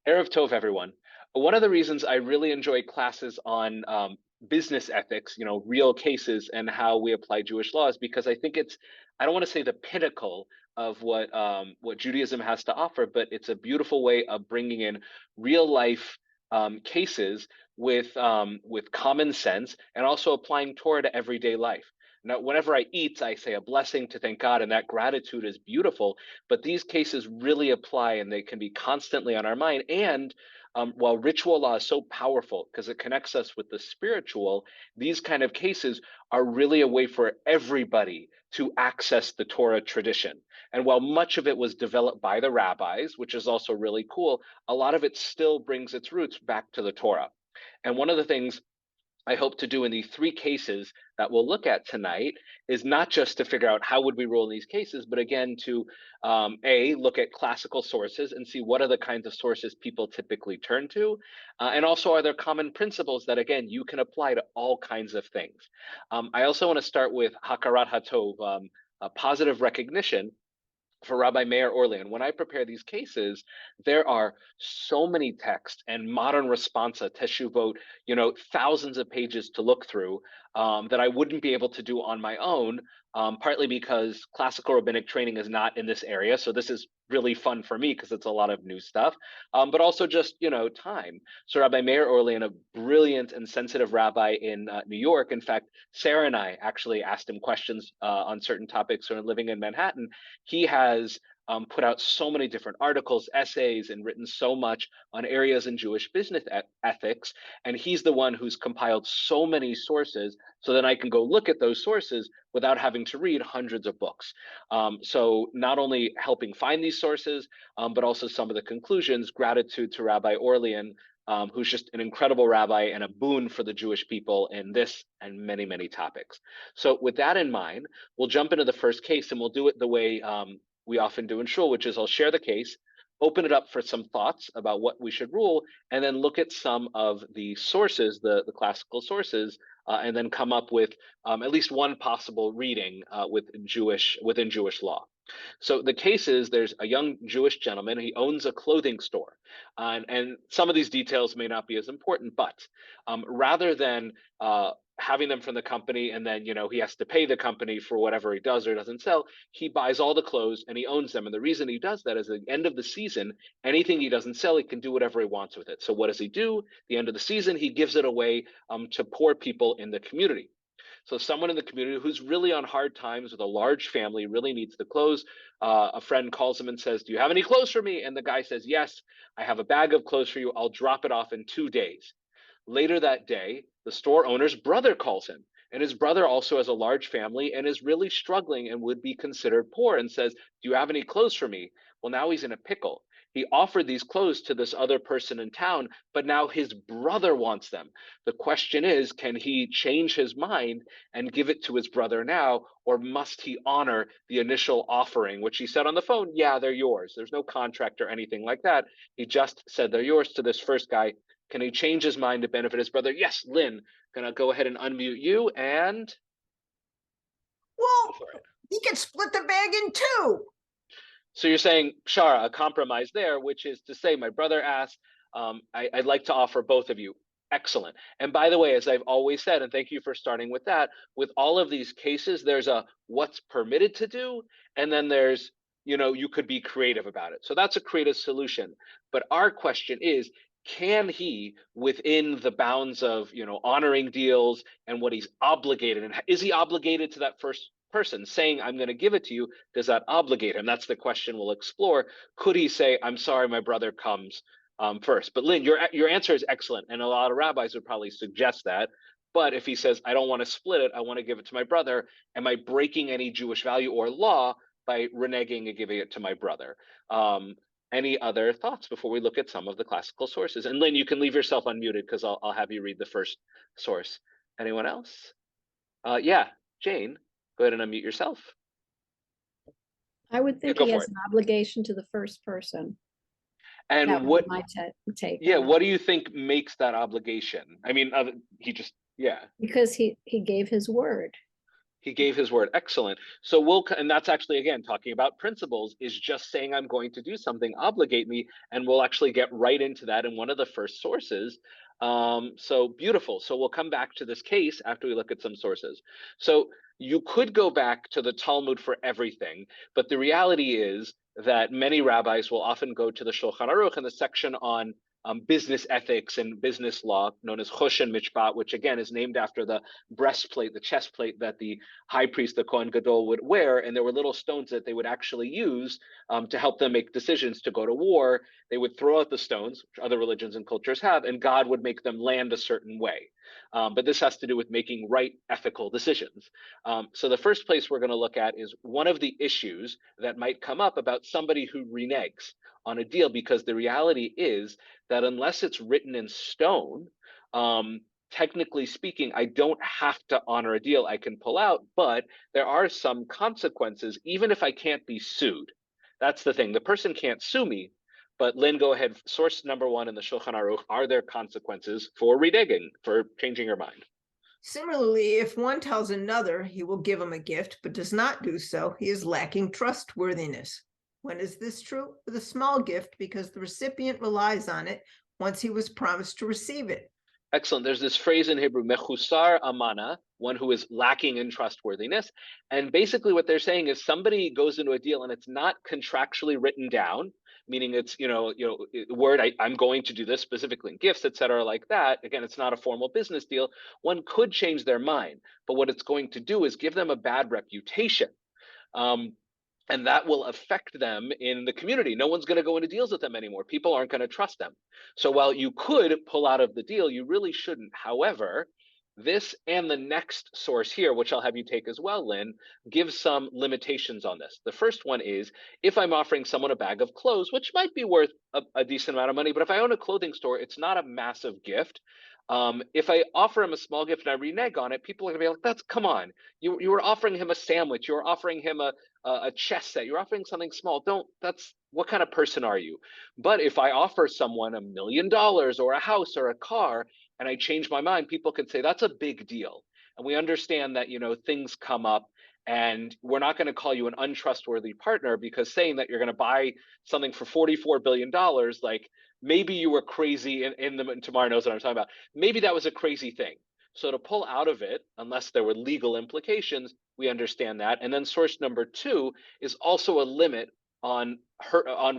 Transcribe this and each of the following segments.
Erev Tov, everyone. One of the reasons I really enjoy classes on business ethics, real cases and how we apply Jewish law is because I think I don't want to say the pinnacle of what Judaism has to offer, but it's a beautiful way of bringing in real life cases with common sense and also applying Torah to everyday life. Now, whenever I eat, I say a blessing to thank God, and that gratitude is beautiful. But these cases really apply and they can be constantly on our mind. And while ritual law is so powerful because it connects us with the spiritual, these kind of cases are really a way for everybody to access the Torah tradition. And while much of it was developed by the rabbis, which is also really cool, a lot of it still brings its roots back to the Torah. And one of the things I hope to do in the three cases that we'll look at tonight is not just to figure out how would we rule in these cases, but again to look at classical sources and see what are the kinds of sources people typically turn to, and also are there common principles that again you can apply to all kinds of things. I also want to start with Hakarat Hatov, a positive recognition for Rabbi Meir Orlean. When I prepare these cases, there are so many texts and modern responsa, teshuvot, thousands of pages to look through that I wouldn't be able to do on my own, partly because classical rabbinic training is not in this area. So this is really fun for me because it's a lot of new stuff, but also just, time. So Rabbi Meir Orlean, a brilliant and sensitive rabbi in New York. In fact, Sarah and I actually asked him questions on certain topics when living in Manhattan. He has put out so many different articles, essays, and written so much on areas in Jewish business ethics. And he's the one who's compiled so many sources so that I can go look at those sources without having to read hundreds of books. So not only helping find these sources, but also some of the conclusions. Gratitude to Rabbi Orlean, who's just an incredible rabbi and a boon for the Jewish people in this and many, many topics. So with that in mind, we'll jump into the first case and we'll do it the way we often do in shul, which is I'll share the case, open it up for some thoughts about what we should rule, and then look at some of the sources, the classical sources, and then come up with at least one possible reading within Jewish law. So the case is there's a young Jewish gentleman. He owns a clothing store. And some of these details may not be as important, but rather than having them from the company and then, he has to pay the company for whatever he does or doesn't sell, he buys all the clothes and he owns them. And the reason he does that is at the end of the season, anything he doesn't sell, he can do whatever he wants with it. So what does he do? At the end of the season, he gives it away to poor people in the community. So someone in the community who's really on hard times with a large family really needs the clothes. A friend calls him and says, "Do you have any clothes for me?" And the guy says, "Yes, I have a bag of clothes for you. I'll drop it off in 2 days." Later that day, the store owner's brother calls him. And his brother also has a large family and is really struggling and would be considered poor and says, "Do you have any clothes for me?" Well, now he's in a pickle. He offered these clothes to this other person in town, but now his brother wants them. The question is, can he change his mind and give it to his brother now, or must he honor the initial offering, which he said on the phone, "Yeah, they're yours." There's no contract or anything like that. He just said they're yours to this first guy. Can he change his mind to benefit his brother? Yes, Lynn, gonna go ahead and unmute you and go Well, for it. he can split the bag in two. So you're saying, Shara, a compromise there, which is to say, my brother asked, I'd like to offer both of you. Excellent. And by the way, as I've always said, and thank you for starting with that, with all of these cases, there's a what's permitted to do, and then there's, you could be creative about it. So that's a creative solution. But our question is, can he, within the bounds of, honoring deals and what he's obligated, and is he obligated to that first person saying, "I'm going to give it to you"? Does that obligate him? That's the question we'll explore. Could he say, "I'm sorry, my brother comes first"? But Lynn, your answer is excellent, and a lot of rabbis would probably suggest that. But if he says, "I don't want to split it, I want to give it to my brother," am I breaking any Jewish value or law by reneging and giving it to my brother? Any other thoughts before we look at some of the classical sources? And Lynn, you can leave yourself unmuted because I'll have you read the first source. Anyone else? Yeah, Jane, go ahead and unmute yourself. I would Yeah, think go he for has it. an obligation to the first person. That And would be what, my take yeah, on it. what do you think makes that obligation? I mean, he just, yeah, Because he gave his word. He gave his word. Excellent. So and that's actually, again, talking about principles, is just saying I'm going to do something, obligate me, and we'll actually get right into that in one of the first sources. So beautiful. So we'll come back to this case after we look at some sources. So you could go back to the Talmud for everything, but the reality is that many rabbis will often go to the Shulchan Aruch and the section on business ethics and business law, known as Choshen Mishpat, which again is named after the breastplate, the chest plate that the high priest, the Kohen Gadol, would wear. And there were little stones that they would actually use to help them make decisions to go to war. They would throw out the stones, which other religions and cultures have, and God would make them land a certain way. But this has to do with making right ethical decisions. So the first place we're going to look at is one of the issues that might come up about somebody who reneges on a deal, because the reality is that unless it's written in stone, technically speaking, I don't have to honor a deal. I can pull out, but there are some consequences, even if I can't be sued. That's the thing. The person can't sue me, but Lynn, go ahead. Source number one in the Shulchan Aruch: are there consequences for reneging, for changing your mind? Similarly, if one tells another he will give him a gift, but does not do so, he is lacking trustworthiness. When is this true? With a small gift, because the recipient relies on it once he was promised to receive it. Excellent. There's this phrase in Hebrew, mechusar amana, one who is lacking in trustworthiness. And basically what they're saying is somebody goes into a deal and it's not contractually written down, meaning it's, word, I'm going to do this specifically in gifts, et cetera, like that. Again, it's not a formal business deal. One could change their mind, but what it's going to do is give them a bad reputation. And that will affect them in the community. No one's going to go into deals with them anymore. People aren't going to trust them. So while you could pull out of the deal, you really shouldn't. However, this and the next source here, which I'll have you take as well, Lynn, gives some limitations on this. The first one is, if I'm offering someone a bag of clothes, which might be worth a decent amount of money, but if I own a clothing store, it's not a massive gift. If I offer him a small gift and I renege on it, people are gonna be like, come on. You were offering him a sandwich, you were offering him a chess set, you're offering something small. What kind of person are you? But if I offer someone $1 million or a house or a car and I change my mind, people can say that's a big deal. And we understand that, things come up, and we're not going to call you an untrustworthy partner because saying that you're going to buy something for $44 billion, like maybe you were crazy, and Tamar knows what I'm talking about. Maybe that was a crazy thing. So to pull out of it, unless there were legal implications, we understand that. And then source number two is also a limit on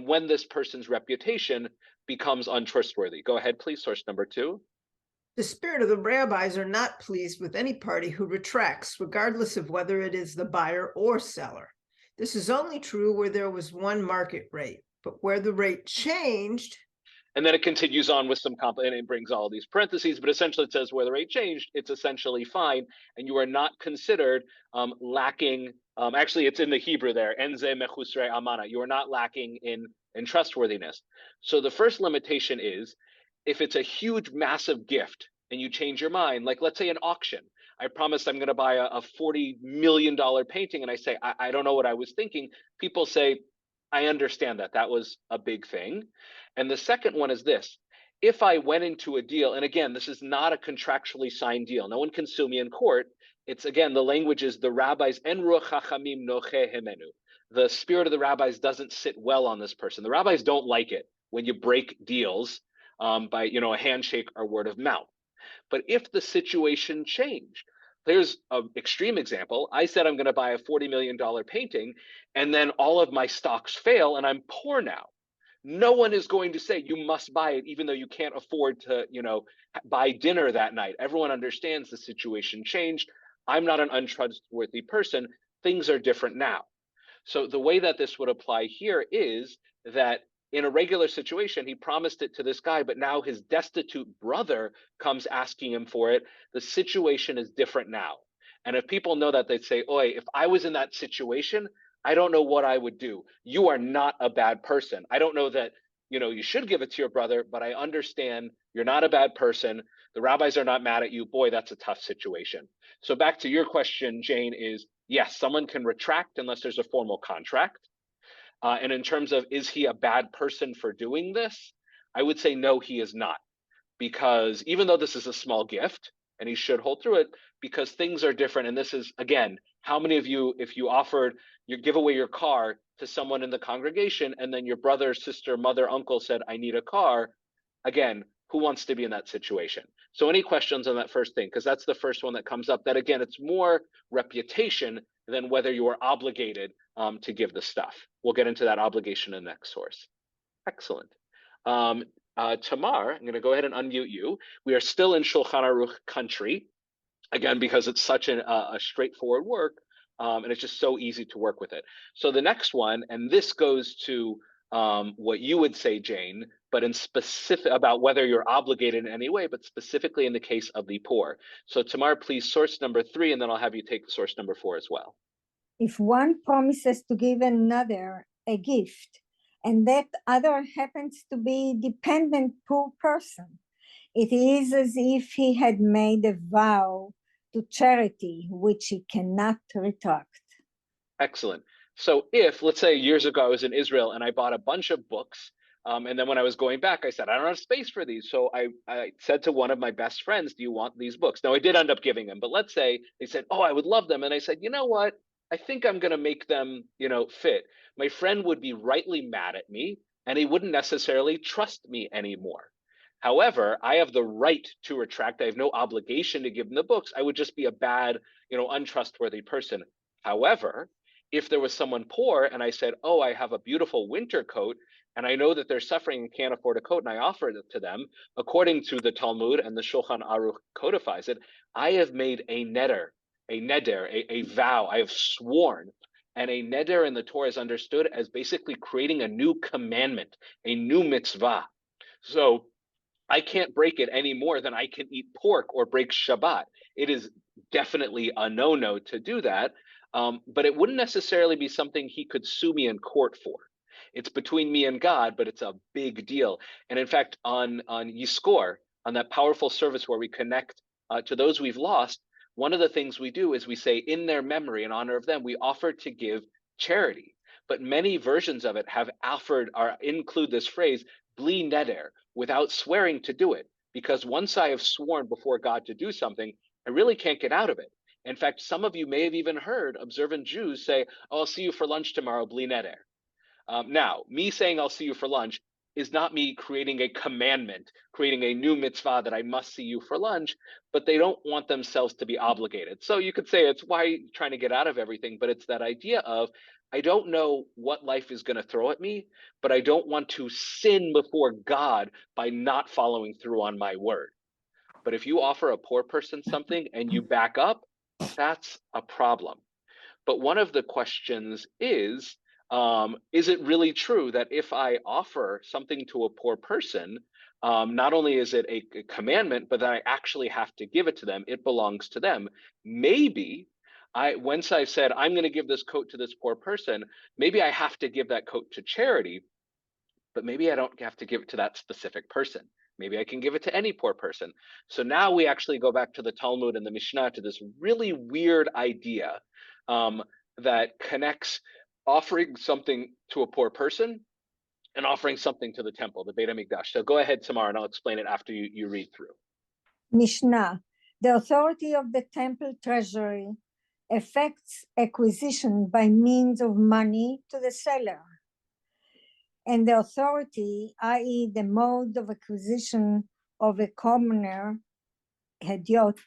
when this person's reputation becomes untrustworthy. Go ahead, please. Source number two. The spirit of the rabbis are not pleased with any party who retracts, regardless of whether it is the buyer or seller. This is only true where there was one market rate, but where the rate changed. And then it continues on with some and it brings all these parentheses, but essentially it says where the rate changed, it's essentially fine, and you are not considered lacking. Actually, it's in the Hebrew there, enze mechusre amana. You are not lacking in trustworthiness. So the first limitation is, if it's a huge, massive gift and you change your mind, like let's say an auction. I promised I'm going to buy a $40 million painting, and I say, I don't know what I was thinking. People say, I understand that was a big thing. And the second one is this: if I went into a deal, and again, this is not a contractually signed deal, no one can sue me in court. It's, again, the language is the rabbis, en ruach chachamim noche hemenu. The spirit of the rabbis doesn't sit well on this person. The rabbis don't like it when you break deals by a handshake or word of mouth. But if the situation changed, there's an extreme example. I said I'm going to buy a $40 million painting, and then all of my stocks fail, and I'm poor now. No one is going to say you must buy it, even though you can't afford to, buy dinner that night. Everyone understands the situation changed. I'm not an untrustworthy person. Things are different now. So the way that this would apply here is that in a regular situation, he promised it to this guy, but now his destitute brother comes asking him for it. The situation is different now. And if people know that, they'd say, oi, if I was in that situation, I don't know what I would do. You are not a bad person. I don't know that, you should give it to your brother, but I understand you're not a bad person. The rabbis are not mad at you. Boy, that's a tough situation. So back to your question, Jane, is yes, someone can retract unless there's a formal contract. And in terms of, is he a bad person for doing this? I would say no, he is not. Because even though this is a small gift, and he should hold through it because things are different. And this is, again, how many of you, if you offered, you give away your car to someone in the congregation, and then your brother, sister, mother, uncle said, I need a car, again, who wants to be in that situation? So any questions on that first thing? Because that's the first one that comes up. That, again, it's more reputation than whether you are obligated to give the stuff. We'll get into that obligation in the next source. Excellent. Tamar, I'm going to go ahead and unmute you. We are still in Shulchan Aruch country, again, because it's such a straightforward work, and it's just so easy to work with it. So the next one, and this goes to what you would say, Jane, but in specific about whether you're obligated in any way, but specifically in the case of the poor. So Tamar, please, source number 3, and then I'll have you take source number 4 as well. If one promises to give another a gift, and that other happens to be dependent poor person, it is as if he had made a vow to charity, which he cannot retract. Excellent. So if, let's say years ago, I was in Israel and I bought a bunch of books, and then when I was going back, I said, I don't have space for these. So I said to one of my best friends, do you want these books? Now, I did end up giving them, but let's say they said, oh, I would love them. And I said, you know what? I think I'm going to make them, fit. My friend would be rightly mad at me, and he wouldn't necessarily trust me anymore. However, I have the right to retract. I have no obligation to give them the books. I would just be a bad, untrustworthy person. However, if there was someone poor and I said, oh, I have a beautiful winter coat, and I know that they're suffering and can't afford a coat, and I offered it to them, according to the Talmud and the Shulchan Aruch codifies it, I have made a neder, a vow. I have sworn. And a neder in the Torah is understood as basically creating a new commandment, a new mitzvah. So I can't break it any more than I can eat pork or break Shabbat. It is definitely a no-no to do that, but it wouldn't necessarily be something he could sue me in court for. It's between me and God, but it's a big deal. And in fact, on Yizkor, on that powerful service where we connect to those we've lost, one of the things we do is we say, in their memory, in honor of them, we offer to give charity. But many versions of it have offered or include this phrase, bli neder, without swearing to do it. Because once I have sworn before God to do something, I really can't get out of it. In fact, some of you may have even heard observant Jews say, oh, I'll see you for lunch tomorrow, bli neder. Now, me saying I'll see you for lunch is not me creating a commandment, creating a new mitzvah that I must see you for lunch, but they don't want themselves to be obligated. So you could say it's why trying to get out of everything, but it's that idea of, I don't know what life is going to throw at me, but I don't want to sin before God by not following through on my word. But if you offer a poor person something and you back up, that's a problem. But one of the questions is it really true that if I offer something to a poor person, not only is it a commandment, but that I actually have to give it to them, it belongs to them. Maybe once I said, I'm going to give this coat to this poor person, maybe I have to give that coat to charity, but maybe I don't have to give it to that specific person. Maybe I can give it to any poor person. So now we actually go back to the Talmud and the Mishnah to this really weird idea that connects offering something to a poor person and offering something to the temple, the Beit HaMikdash. So go ahead, Tamar, and I'll explain it after you read through. Mishnah, the authority of the temple treasury affects acquisition by means of money to the seller. And the authority, i.e. the mode of acquisition of a commoner, hediot,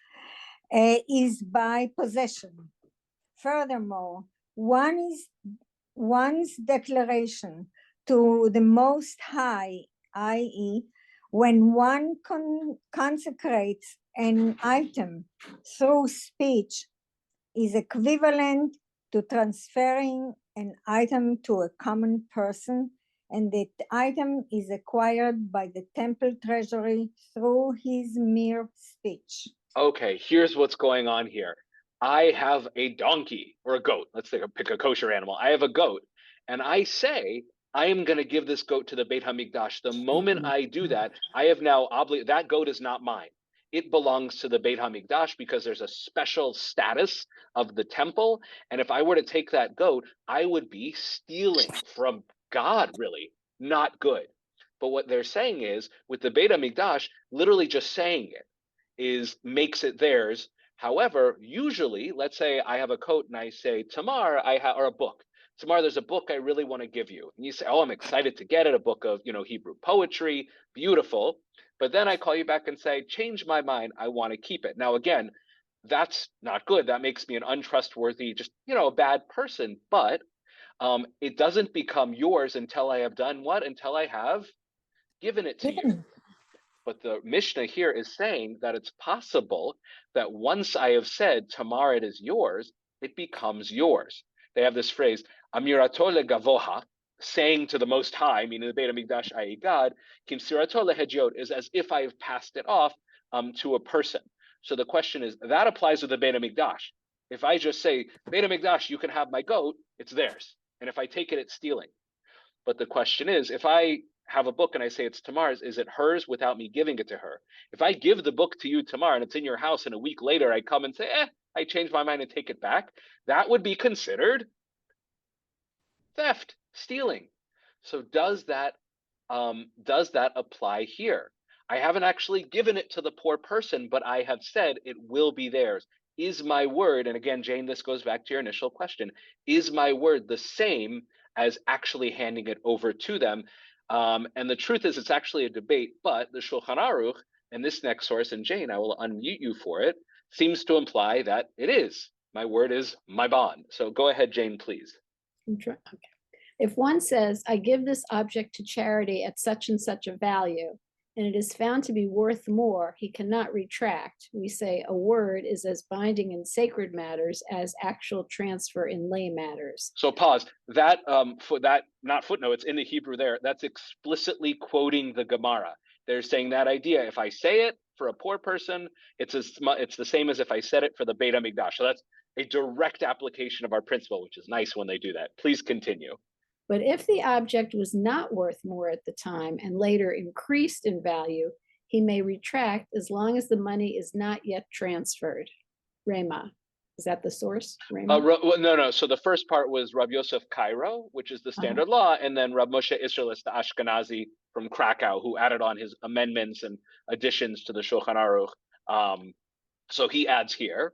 is by possession. Furthermore, one's declaration to the Most High, i.e. when one consecrates an item through speech, is equivalent to transferring an item to a common person, and the item is acquired by the temple treasury through his mere speech. Okay, here's what's going on here. I have a donkey or a goat. Let's pick a kosher animal. I have a goat, and I say, I am going to give this goat to the Beit HaMikdash. The moment I do that, I have now that goat is not mine. It belongs to the Beit HaMikdash because there's a special status of the temple. And if I were to take that goat, I would be stealing from God, really, not good. But what they're saying is, with the Beit HaMikdash, literally just saying it, makes it theirs. However, usually, let's say I have a coat and I say, Tamar, or a book. Tamar, there's a book I really want to give you. And you say, oh, I'm excited to get it, a book of, Hebrew poetry, beautiful. But then I call you back and say, change my mind, I want to keep it. Now, again, that's not good. That makes me an untrustworthy, just, a bad person. But it doesn't become yours until I have done what? Until I have given it to you. But the Mishnah here is saying that it's possible that once I have said, Tamar, it is yours, it becomes yours. They have this phrase, Amirato legavoha, saying to the Most High, meaning the Beit HaMikdash, i.e. God, Kimsirato lehedyot, is as if I have passed it off to a person. So the question is, that applies to the Beit HaMikdash. If I just say, Beit HaMikdash, you can have my goat, it's theirs. And if I take it, it's stealing. But the question is, if I have a book and I say it's Tamar's, is it hers without me giving it to her? If I give the book to you, Tamar, and it's in your house, and a week later I come and say, I changed my mind and take it back, that would be considered theft, stealing. So does that apply here? I haven't actually given it to the poor person, but I have said it will be theirs. Is my word, and again, Jane, this goes back to your initial question, is my word the same as actually handing it over to them? And the truth is, it's actually a debate, but the Shulchan Aruch, and this next source, and Jane, I will unmute you for it, seems to imply that it is. My word is my bond. So go ahead, Jane, please. Okay. If one says, I give this object to charity at such and such a value, and it is found to be worth more, he cannot retract. We say a word is as binding in sacred matters as actual transfer in lay matters. So pause. That not footnote, it's in the Hebrew there. That's explicitly quoting the Gemara. They're saying that idea. If I say it for a poor person, it's the same as if I said it for the Beit HaMikdash. So that's a direct application of our principle, which is nice when they do that. Please continue. But if the object was not worth more at the time and later increased in value, he may retract as long as the money is not yet transferred. Rema, is that the source? Rema? No. So the first part was Rabbi Yosef Cairo, which is the standard law, and then Rabbi Moshe Isserles, the Ashkenazi from Krakow, who added on his amendments and additions to the Shulchan Aruch. So he adds here.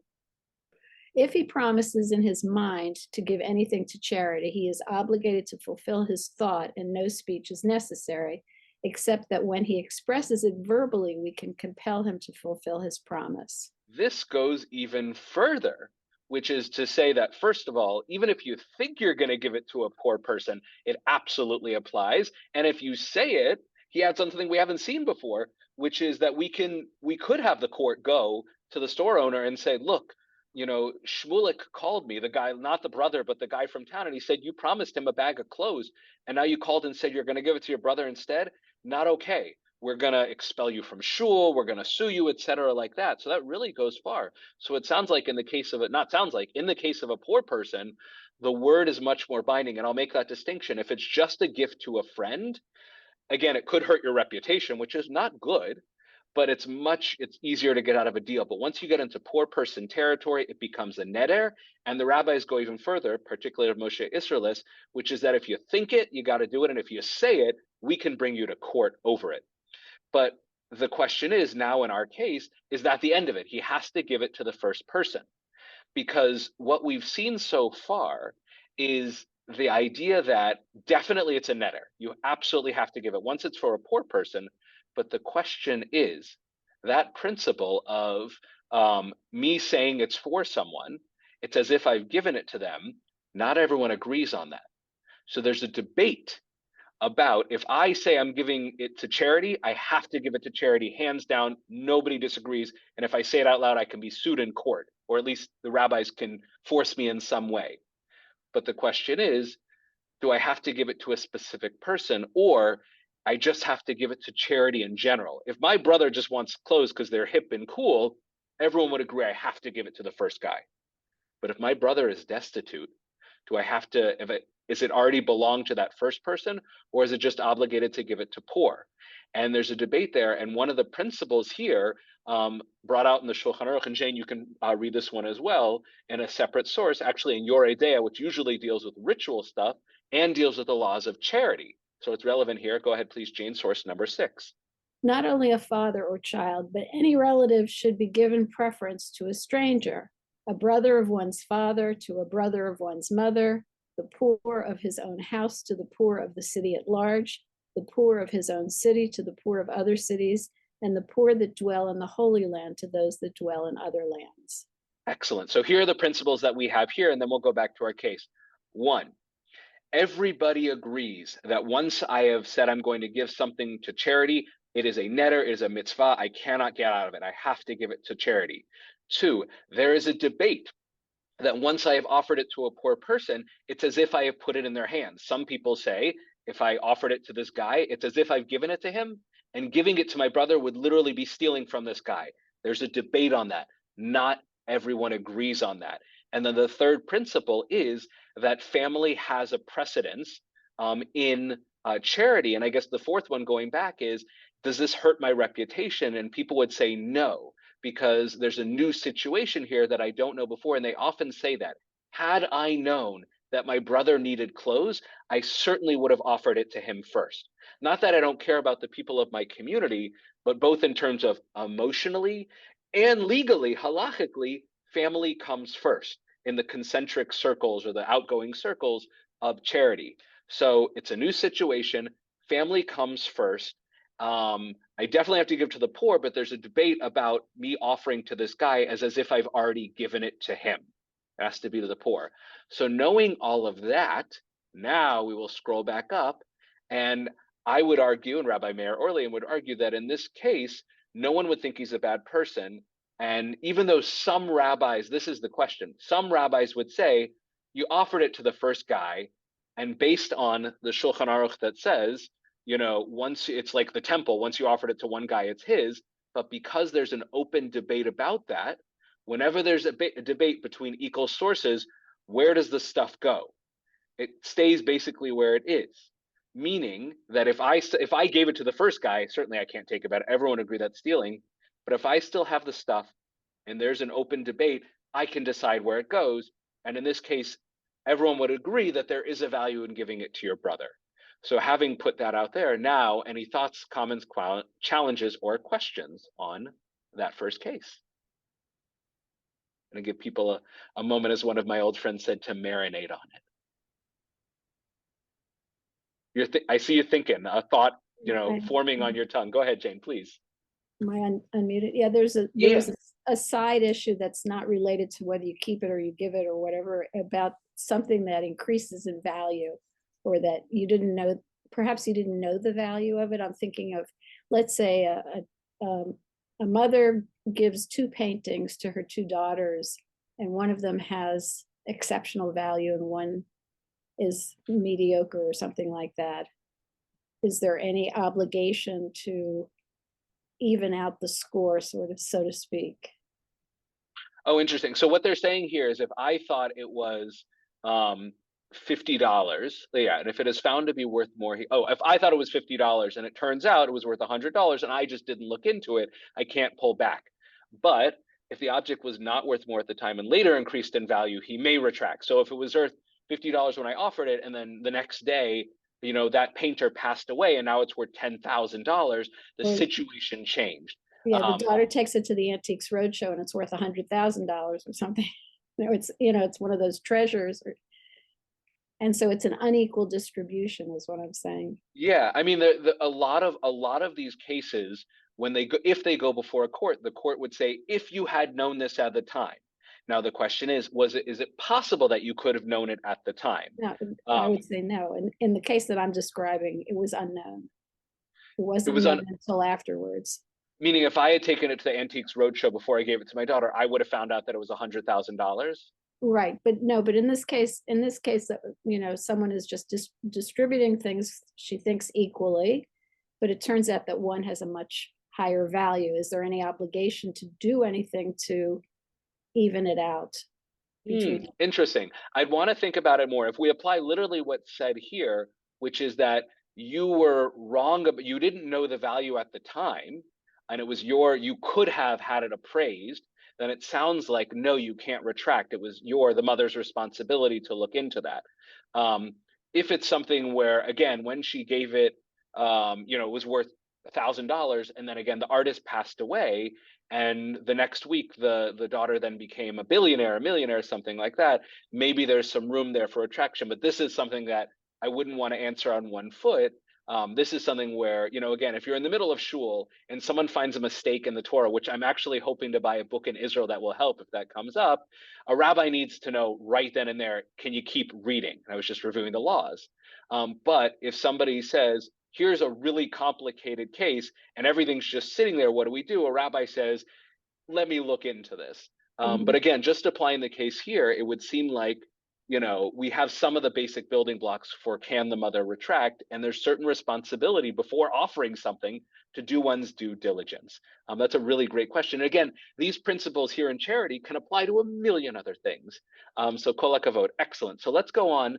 If he promises in his mind to give anything to charity, he is obligated to fulfill his thought, and no speech is necessary, except that when he expresses it verbally, we can compel him to fulfill his promise. This goes even further, which is to say that, first of all, even if you think you're going to give it to a poor person, it absolutely applies. And if you say it, he adds something we haven't seen before, which is that we could have the court go to the store owner and say, look, Shmulik called me, the guy, not the brother, but the guy from town, and he said, you promised him a bag of clothes, and now you called and said you're going to give it to your brother instead? Not okay. We're going to expel you from shul, we're going to sue you, etc., like that. So that really goes far. So it sounds like in the case of a poor person, the word is much more binding, and I'll make that distinction. If it's just a gift to a friend, again, it could hurt your reputation, which is not good, but it's easier to get out of a deal. But once you get into poor person territory, it becomes a neder. And the rabbis go even further, particularly of Moshe Isserles, which is that if you think it, you got to do it. And if you say it, we can bring you to court over it. But the question is now in our case, is that the end of it? He has to give it to the first person. Because what we've seen so far is the idea that definitely it's a neder. You absolutely have to give it. Once it's for a poor person, but the question is that principle of me saying it's for someone, it's as if I've given it to them. Not everyone agrees on that. So there's a debate about if I say I'm giving it to charity, I have to give it to charity, hands down, nobody disagrees. And if I say it out loud, I can be sued in court, or at least the rabbis can force me in some way. But the question is, do I have to give it to a specific person, or I just have to give it to charity in general? If my brother just wants clothes because they're hip and cool, everyone would agree I have to give it to the first guy. But if my brother is destitute, do I have to, is it already belong to that first person, or is it just obligated to give it to poor? And there's a debate there. And one of the principles here brought out in the Shulchan Aruch, and Jane, you can read this one as well in a separate source, actually in Yoreh Deah, which usually deals with ritual stuff and deals with the laws of charity. So it's relevant here. Go ahead, please, Jane, source number 6. Not only a father or child, but any relative should be given preference to a stranger, a brother of one's father to a brother of one's mother, the poor of his own house to the poor of the city at large, the poor of his own city to the poor of other cities, and the poor that dwell in the Holy Land to those that dwell in other lands. Excellent. So here are the principles that we have here, and then we'll go back to our case. One, everybody agrees that once I have said I'm going to give something to charity, it is a netter, it is a mitzvah. I cannot get out of it. I have to give it to charity. Two, there is a debate that once I have offered it to a poor person, it's as if I have put it in their hands. Some people say, if I offered it to this guy, it's as if I've given it to him, and giving it to my brother would literally be stealing from this guy. There's a debate on that. Not everyone agrees on that. And then the third principle is that family has a precedence in charity. And I guess the fourth one going back is, does this hurt my reputation? And people would say no, because there's a new situation here that I don't know before. And they often say that. Had I known that my brother needed clothes, I certainly would have offered it to him first. Not that I don't care about the people of my community, but both in terms of emotionally and legally, halachically, family comes first in the concentric circles or the outgoing circles of charity. So it's a new situation. Family comes first. I definitely have to give to the poor, but there's a debate about me offering to this guy as if I've already given it to him. It has to be to the poor. So knowing all of that, now we will scroll back up, and I would argue, and Rabbi Meir Orlean would argue, that in this case, no one would think he's a bad person. And even though some rabbis, this is the question, some rabbis would say, you offered it to the first guy, and based on the Shulchan Aruch that says, once it's like the temple, once you offered it to one guy, it's his. But because there's an open debate about that, whenever there's a debate between equal sources, where does the stuff go? It stays basically where it is. Meaning that if I gave it to the first guy, certainly I can't take it back. Everyone agree that's stealing. But if I still have the stuff and there's an open debate, I can decide where it goes. And in this case, everyone would agree that there is a value in giving it to your brother. So having put that out there, now any thoughts, comments, challenges, or questions on that first case? I'm going to give people a moment, as one of my old friends said, to marinate on it. I see you thinking, a thought, forming on your tongue. Go ahead, Jane, please. Am I unmuted? Yeah, there's a side issue that's not related to whether you keep it or you give it or whatever, about something that increases in value, or that you didn't know, perhaps you didn't know the value of it. I'm thinking of, let's say a mother gives 2 paintings to her 2 daughters, and one of them has exceptional value and one is mediocre or something like that. Is there any obligation to even out the score, sort of, so to speak? Oh, interesting. So what they're saying here is, if I thought it was $50, yeah, and if it is found to be worth more, if I thought it was $50 and it turns out it was worth $100 and I just didn't look into it, I can't pull back. But if the object was not worth more at the time and later increased in value, he may retract. So if it was worth $50 when I offered it, and then the next day, that painter passed away and now it's worth $10,000, the situation changed. Yeah, the daughter takes it to the Antiques Roadshow and it's worth $100,000 or something. It's one of those treasures, and so it's an unequal distribution, is what I'm saying. Yeah, I mean, a lot of these cases, when if they go before a court, the court would say, if you had known this at the time. Now the question is it possible that you could have known it at the time? No, I would say no. And in the case that I'm describing, it was unknown. It wasn't known until afterwards. Meaning, if I had taken it to the Antiques Roadshow before I gave it to my daughter, I would have found out that it was $100,000. Right, but in this case, someone is just distributing things she thinks equally, but it turns out that one has a much higher value. Is there any obligation to do anything to even it out? Interesting. I'd want to think about it more. If we apply literally what's said here, which is that you were wrong, but you didn't know the value at the time, and it was you could have had it appraised, then it sounds like, no, you can't retract. It was the mother's responsibility to look into that. If it's something where, again, when she gave it, it was worth $1,000, and then again the artist passed away, and the next week the daughter then became a billionaire, a millionaire, something like that. Maybe there's some room there for attraction, but this is something that I wouldn't want to answer on one foot. This is something where, again, if you're in the middle of shul and someone finds a mistake in the Torah, which I'm actually hoping to buy a book in Israel that will help if that comes up, a rabbi needs to know right then and there, can you keep reading? I was just reviewing the laws. But if somebody says, here's a really complicated case and everything's just sitting there, what do? A rabbi says, let me look into this. But again, just applying the case here, it would seem like, we have some of the basic building blocks for can the mother retract, and there's certain responsibility before offering something to do one's due diligence. That's a really great question. And again, these principles here in charity can apply to a million other things. So kol hakavod, excellent. So let's go on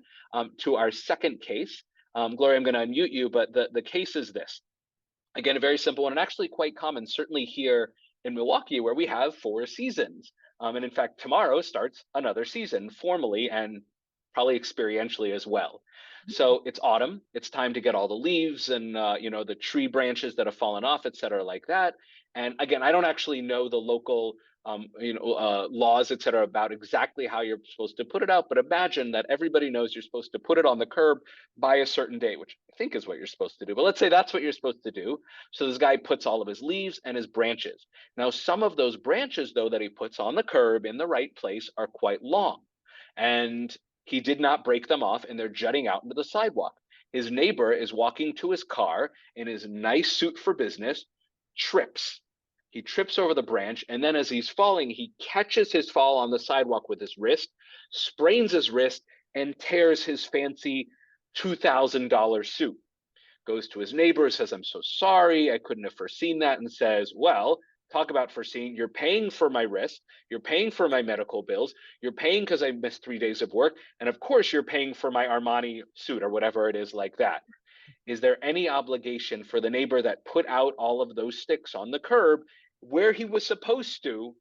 to our second case. Gloria, I'm going to unmute you, but the case is this. Again, a very simple one and actually quite common, certainly here in Milwaukee, where we have 4 seasons. And in fact, tomorrow starts another season formally and probably experientially as well. So it's autumn. It's time to get all the leaves and, the tree branches that have fallen off, et cetera, like that. And again, I don't actually know the local laws, et cetera, about exactly how you're supposed to put it out, but imagine that everybody knows you're supposed to put it on the curb by a certain date, which I think is what you're supposed to do. But let's say that's what you're supposed to do. So this guy puts all of his leaves and his branches. Now, some of those branches, though, that he puts on the curb in the right place are quite long. And he did not break them off, and they're jutting out into the sidewalk. His neighbor is walking to his car in his nice suit for business, trips. He trips over the branch, and then as he's falling, he catches his fall on the sidewalk with his wrist, sprains his wrist, and tears his fancy $2,000 suit. Goes to his neighbor, says, I'm so sorry, I couldn't have foreseen that, and says, well, talk about foreseeing, you're paying for my wrist, you're paying for my medical bills, you're paying because I missed 3 days of work, and of course you're paying for my Armani suit or whatever it is like that. Is there any obligation for the neighbor that put out all of those sticks on the curb where he was supposed to,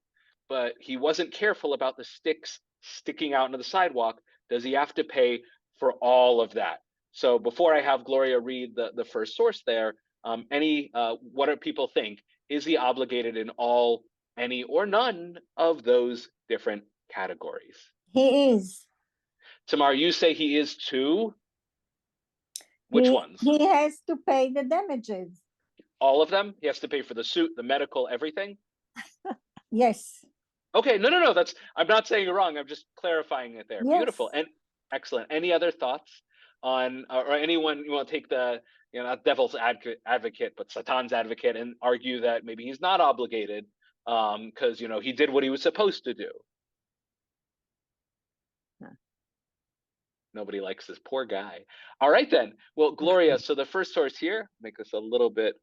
but he wasn't careful about the sticks sticking out into the sidewalk? Does he have to pay for all of that? So before I have Gloria read the first source there, what do people think? Is he obligated in all, any, or none of those different categories? He is. Tamar, you say he is too? Which ones? He has to pay the damages. All of them? He has to pay for the suit, the medical, everything? Yes. Okay, no, I'm not saying you're wrong. I'm just clarifying it there. Yes. Beautiful and excellent. Any other thoughts on, or anyone you want to take the, not devil's advocate, but Satan's advocate and argue that maybe he's not obligated because, he did what he was supposed to do. Nobody likes this poor guy. All right, then. Well, Gloria, so the first source here, make this a little bit,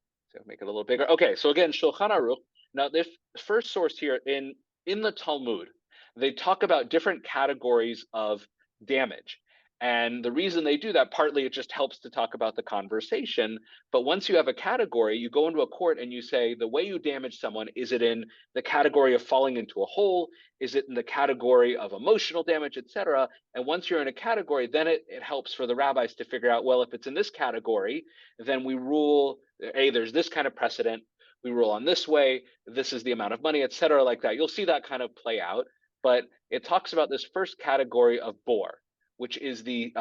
make it a little bigger. Okay, so again, Shulchan Aruch. Now, this first source here in the Talmud, they talk about different categories of damage. And the reason they do that, partly it just helps to talk about the conversation. But once you have a category, you go into a court and you say, the way you damage someone, is it in the category of falling into a hole? Is it in the category of emotional damage, et cetera? And once you're in a category, then it helps for the rabbis to figure out, well, if it's in this category, then we rule, there's this kind of precedent. We rule on this way. This is the amount of money, et cetera, like that. You'll see that kind of play out. But it talks about this first category of bore, which is the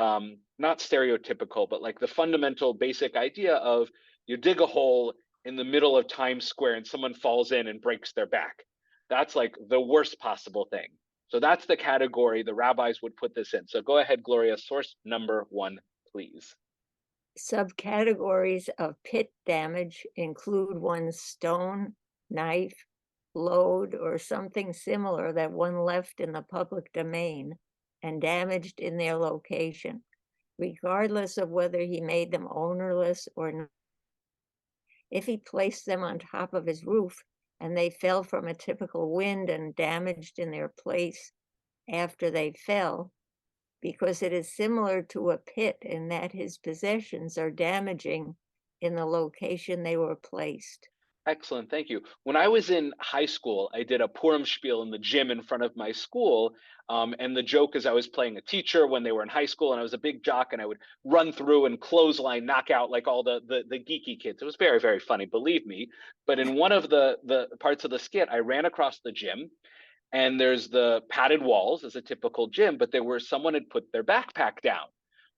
not stereotypical, but like the fundamental basic idea of you dig a hole in the middle of Times Square and someone falls in and breaks their back. That's like the worst possible thing. So that's the category the rabbis would put this in. So go ahead, Gloria, source number 1, please. Subcategories of pit damage include one's stone, knife, load, or something similar that one left in the public domain and damaged in their location, regardless of whether he made them ownerless or not. If he placed them on top of his roof and they fell from a typical wind and damaged in their place after they fell, because it is similar to a pit in that his possessions are damaging in the location they were placed. Excellent, thank you. When I was in high school, I did a Purim spiel in the gym in front of my school. And the joke is I was playing a teacher when they were in high school, and I was a big jock, and I would run through and clothesline, knock out like all the geeky kids. It was very, very funny, believe me. But in one of the parts of the skit, I ran across the gym, and there's the padded walls as a typical gym, but there were someone had put their backpack down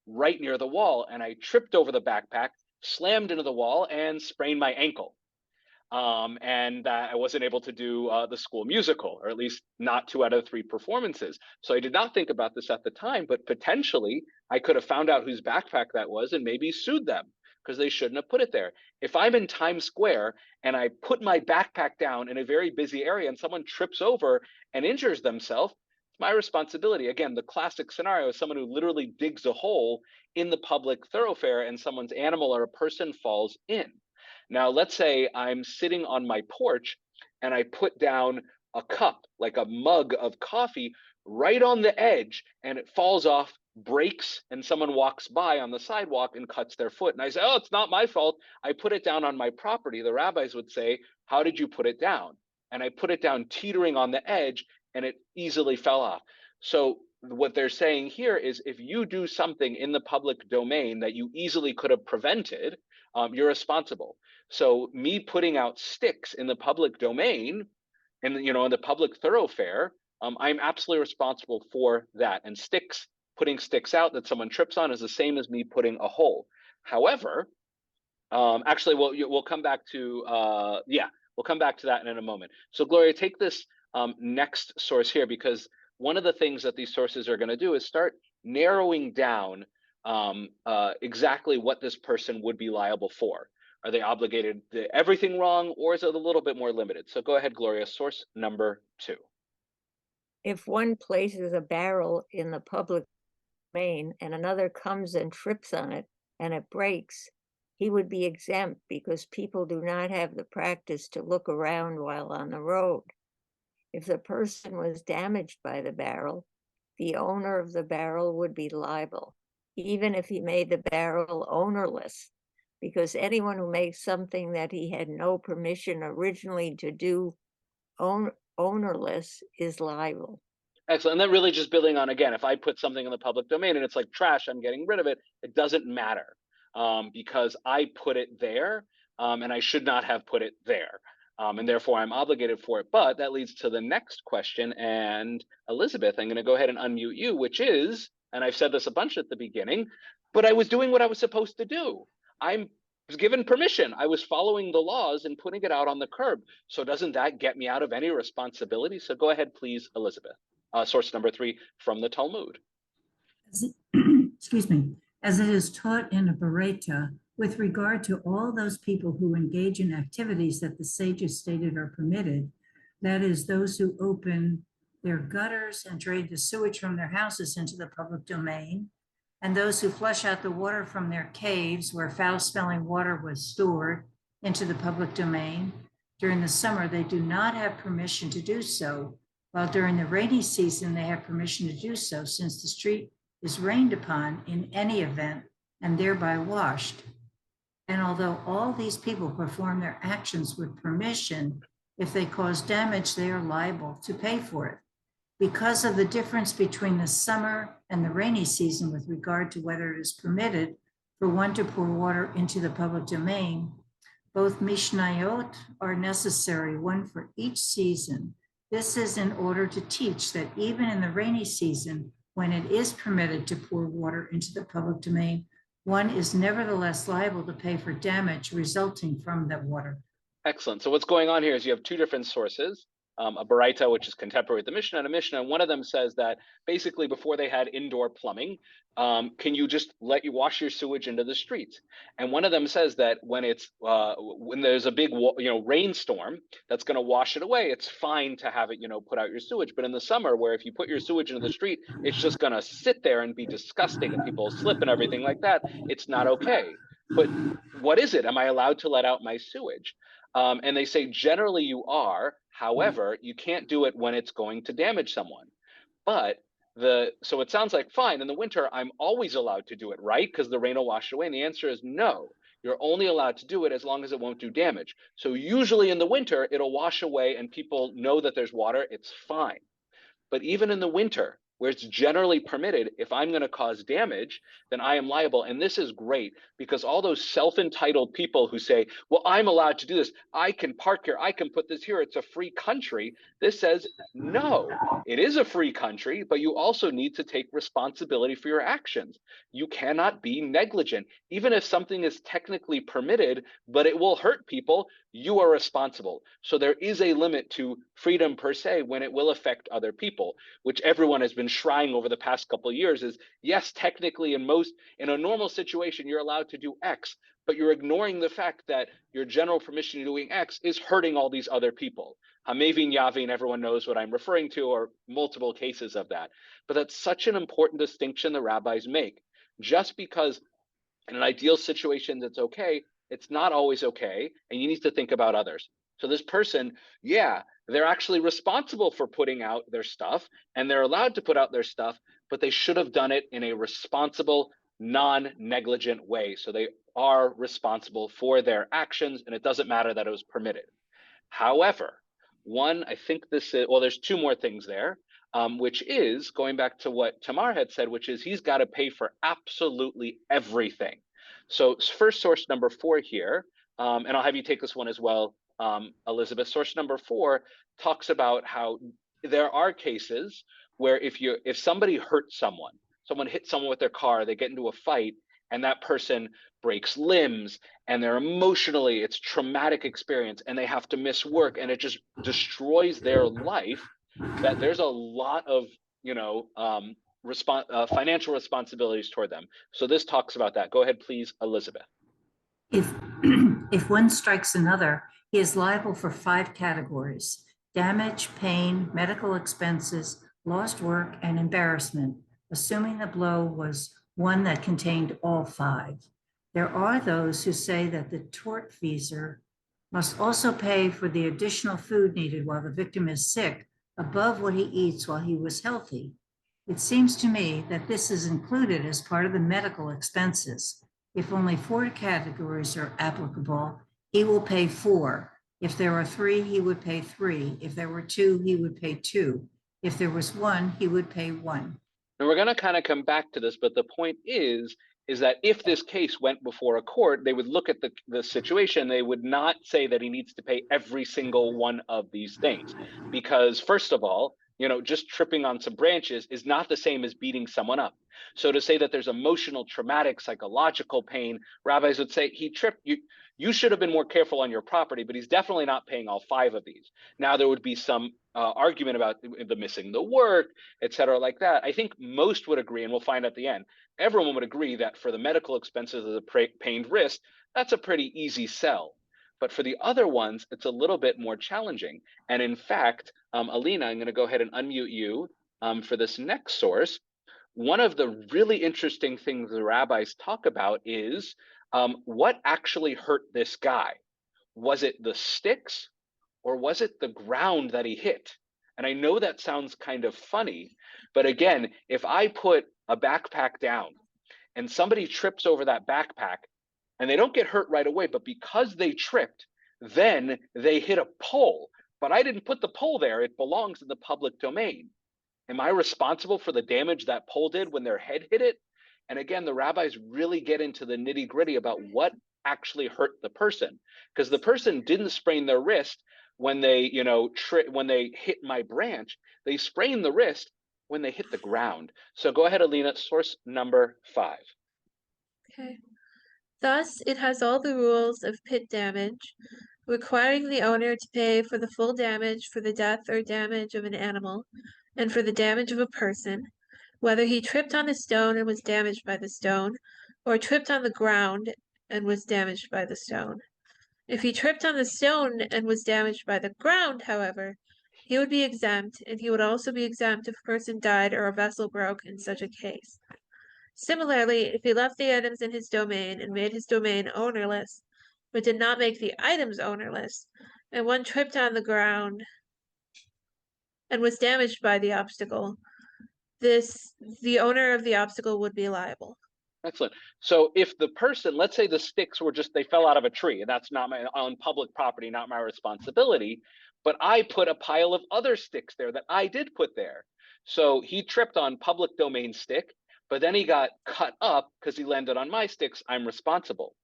right near the wall, and I tripped over the backpack, slammed into the wall, and sprained my ankle. And I wasn't able to do the school musical, or at least not 2 out of 3 performances. So I did not think about this at the time, but potentially I could have found out whose backpack that was and maybe sued them because they shouldn't have put it there. If I'm in Times Square and I put my backpack down in a very busy area and someone trips over and injures themselves, it's my responsibility. Again, the classic scenario is someone who literally digs a hole in the public thoroughfare and someone's animal or a person falls in. Now, let's say I'm sitting on my porch and I put down a cup, like a mug of coffee, right on the edge, and it falls off, breaks, and someone walks by on the sidewalk and cuts their foot. And I say, oh, it's not my fault. I put it down on my property. The rabbis would say, how did you put it down? And I put it down teetering on the edge, and it easily fell off. So what they're saying here is if you do something in the public domain that you easily could have prevented, you're responsible. So me putting out sticks in the public domain and in the public thoroughfare, I'm absolutely responsible for that. And putting sticks out that someone trips on is the same as me putting a hole. However, actually, we'll come back to we'll come back to that in a moment. So Gloria, take this next source here, because one of the things that these sources are going to do is start narrowing down exactly what this person would be liable for. Are they obligated to everything wrong, or is it a little bit more limited? So go ahead, Gloria, source number 2. If one places a barrel in the public domain and another comes and trips on it and it breaks, he would be exempt because people do not have the practice to look around while on the road. If the person was damaged by the barrel, the owner of the barrel would be liable, even if he made the barrel ownerless, because anyone who makes something that he had no permission originally to do ownerless is liable. Excellent. And then really just building on, again, if I put something in the public domain and it's like trash, I'm getting rid of it, it doesn't matter because I put it there and I should not have put it there. And therefore I'm obligated for it. But that leads to the next question. And Elizabeth, I'm going to go ahead and unmute you, which is, and I've said this a bunch at the beginning, but I was doing what I was supposed to do. I was given permission. I was following the laws and putting it out on the curb. So doesn't that get me out of any responsibility? So go ahead, please, Elizabeth. Source number 3 from the Talmud. Excuse me. As it is taught in a Baraita, with regard to all those people who engage in activities that the sages stated are permitted, that is, those who open their gutters and drain the sewage from their houses into the public domain, and those who flush out the water from their caves where foul-smelling water was stored into the public domain. During the summer, they do not have permission to do so, while during the rainy season, they have permission to do so, since the street is rained upon in any event and thereby washed. And although all these people perform their actions with permission, if they cause damage, they are liable to pay for it. Because of the difference between the summer and the rainy season with regard to whether it is permitted for one to pour water into the public domain, both Mishnayot are necessary, one for each season. This is in order to teach that even in the rainy season, when it is permitted to pour water into the public domain, one is nevertheless liable to pay for damage resulting from that water. Excellent. So what's going on here is you have 2 different sources, a Baraita, which is contemporary with the Mishnah, and a Mishnah. And one of them says that basically before they had indoor plumbing, can you just let you wash your sewage into the streets? And one of them says that when it's when there's a big rainstorm that's going to wash it away, it's fine to have it put out your sewage. But in the summer, where if you put your sewage into the street, it's just going to sit there and be disgusting, and people slip and everything like that. It's not okay. But what is it? Am I allowed to let out my sewage? And they say generally you are. However, you can't do it when it's going to damage someone. But so it sounds like fine. In the winter, I'm always allowed to do it, right? Because the rain will wash it away. And the answer is no. You're only allowed to do it as long as it won't do damage. So usually in the winter, it'll wash away and people know that there's water, it's fine. But even in the winter, where it's generally permitted, if I'm going to cause damage, then I am liable. And this is great because all those self-entitled people who say, well, I'm allowed to do this. I can park here. I can put this here. It's a free country. This says, no, it is a free country, but you also need to take responsibility for your actions. You cannot be negligent. Even if something is technically permitted, but it will hurt people, you are responsible. So there is a limit to freedom per se when it will affect other people, which everyone has been shrieing over the past couple of years is, yes, technically in a normal situation, you're allowed to do X, but you're ignoring the fact that your general permission to doing X is hurting all these other people. Hamevin Yavin, everyone knows what I'm referring to, or multiple cases of that. But that's such an important distinction the rabbis make. Just because in an ideal situation that's okay, it's not always okay, and you need to think about others. So this person, yeah, they're actually responsible for putting out their stuff, and they're allowed to put out their stuff, but they should have done it in a responsible, non-negligent way. So they are responsible for their actions, and it doesn't matter that it was permitted. However, I think this is, well, there's two more things there, which is going back to what Tamar had said, which is he's got to pay for absolutely everything. So first source number 4 here, and I'll have you take this one as well, Elizabeth. Source number 4 talks about how there are cases where if somebody hurts someone hits someone with their car, they get into a fight, and that person breaks limbs, and it's traumatic experience, and they have to miss work, and it just destroys their life, that there's a lot of, financial responsibilities toward them. So this talks about that. Go ahead, please, Elizabeth. If one strikes another, he is liable for 5 categories: damage, pain, medical expenses, lost work, and embarrassment, assuming the blow was one that contained all 5. There are those who say that the tortfeasor must also pay for the additional food needed while the victim is sick above what he eats while he was healthy. It seems to me that this is included as part of the medical expenses. If only 4 categories are applicable, he will pay 4. If there are 3, he would pay 3. If there were 2, he would pay 2. If there was 1, he would pay 1. And we're going to kind of come back to this, but the point is that if this case went before a court, they would look at the situation. They would not say that he needs to pay every single one of these things, because first of all, just tripping on some branches is not the same as beating someone up. So to say that there's emotional, traumatic, psychological pain, rabbis would say he tripped. You should have been more careful on your property, but he's definitely not paying all 5 of these. Now there would be some argument about the missing the work, et cetera, like that. I think most would agree, and we'll find at the end, everyone would agree that for the medical expenses of the pained wrist, that's a pretty easy sell. But for the other ones, it's a little bit more challenging. And in fact, Alina, I'm going to go ahead and unmute you for this next source. One of the really interesting things the rabbis talk about is what actually hurt this guy. Was it the sticks or was it the ground that he hit? And I know that sounds kind of funny, but again, if I put a backpack down and somebody trips over that backpack and they don't get hurt right away, but because they tripped, then they hit a pole, but I didn't put the pole there. It belongs in the public domain. Am I responsible for the damage that pole did when their head hit it? And again, the rabbis really get into the nitty gritty about what actually hurt the person, because the person didn't sprain their wrist when they, when they hit my branch. They sprained the wrist when they hit the ground. So go ahead, Alina, source number 5. Okay. Thus, it has all the rules of pit damage, requiring the owner to pay for the full damage for the death or damage of an animal, and for the damage of a person, whether he tripped on a stone and was damaged by the stone, or tripped on the ground and was damaged by the stone. If he tripped on the stone and was damaged by the ground, however, he would be exempt, and he would also be exempt if a person died or a vessel broke in such a case. Similarly, if he left the items in his domain and made his domain ownerless, but did not make the items ownerless, and one tripped on the ground and was damaged by the obstacle, the owner of the obstacle would be liable. Excellent. So if the person, let's say the sticks were just, they fell out of a tree, and that's not my, on public property, not my responsibility, but I put a pile of other sticks there that I did put there. So he tripped on public domain stick, but then he got cut up because he landed on my sticks, I'm responsible.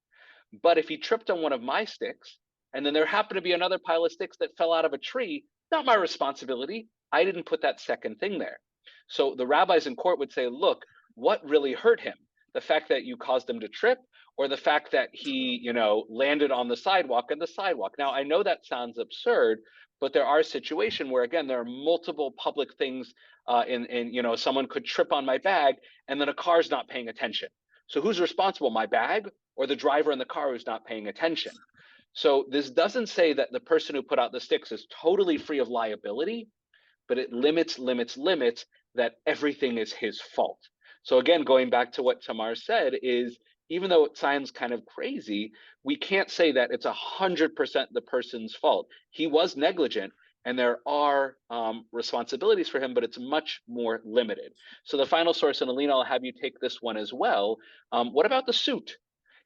But if he tripped on one of my sticks, and then there happened to be another pile of sticks that fell out of a tree, not my responsibility. I didn't put that second thing there. So the rabbis in court would say, look, what really hurt him? The fact that you caused him to trip, or the fact that he, landed on the sidewalk and the sidewalk. Now, I know that sounds absurd, but there are situations where, again, there are multiple public things someone could trip on my bag and then a car's not paying attention. So who's responsible, my bag or the driver in the car who's not paying attention? So this doesn't say that the person who put out the sticks is totally free of liability, but it limits that everything is his fault. So again, going back to what Tamar said is, even though it sounds kind of crazy, we can't say that it's 100% the person's fault. He was negligent, and there are responsibilities for him, but it's much more limited. So the final source, and Alina, I'll have you take this one as well. What about the suit?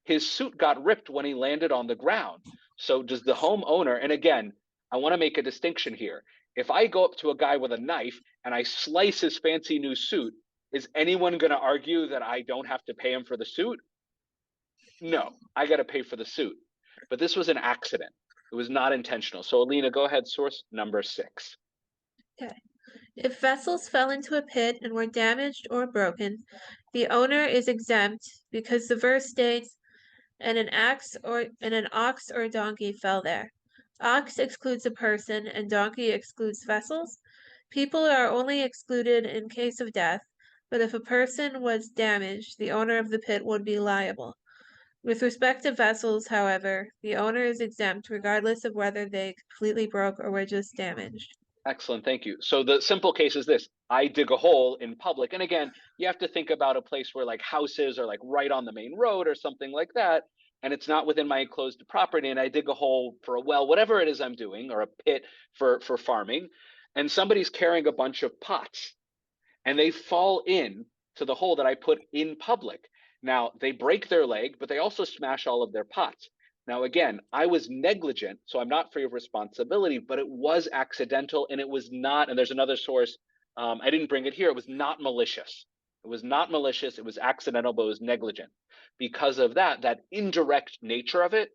His suit got ripped when he landed on the ground. So does the homeowner, and again, I want to make a distinction here. If I go up to a guy with a knife and I slice his fancy new suit, is anyone going to argue that I don't have to pay him for the suit? No, I got to pay for the suit. But this was an accident. It was not intentional. So Alina, go ahead, source number 6. Okay. If vessels fell into a pit and were damaged or broken, the owner is exempt because the verse states, and an ox or donkey fell there. Ox excludes a person and donkey excludes vessels. People are only excluded in case of death, but if a person was damaged, the owner of the pit would be liable. With respect to vessels, however, the owner is exempt regardless of whether they completely broke or were just damaged. Excellent, thank you. So the simple case is this: I dig a hole in public. And again, you have to think about a place where like houses are like right on the main road or something like that, and it's not within my enclosed property, and I dig a hole for a well, whatever it is I'm doing, or a pit for farming, and somebody's carrying a bunch of pots, and they fall in to the hole that I put in public. Now, they break their leg, but they also smash all of their pots. Now, again, I was negligent, so I'm not free of responsibility, but it was accidental, and it was not, and there's another source, I didn't bring it here, it was not malicious. It was not malicious, it was accidental, but it was negligent. Because of that indirect nature of it,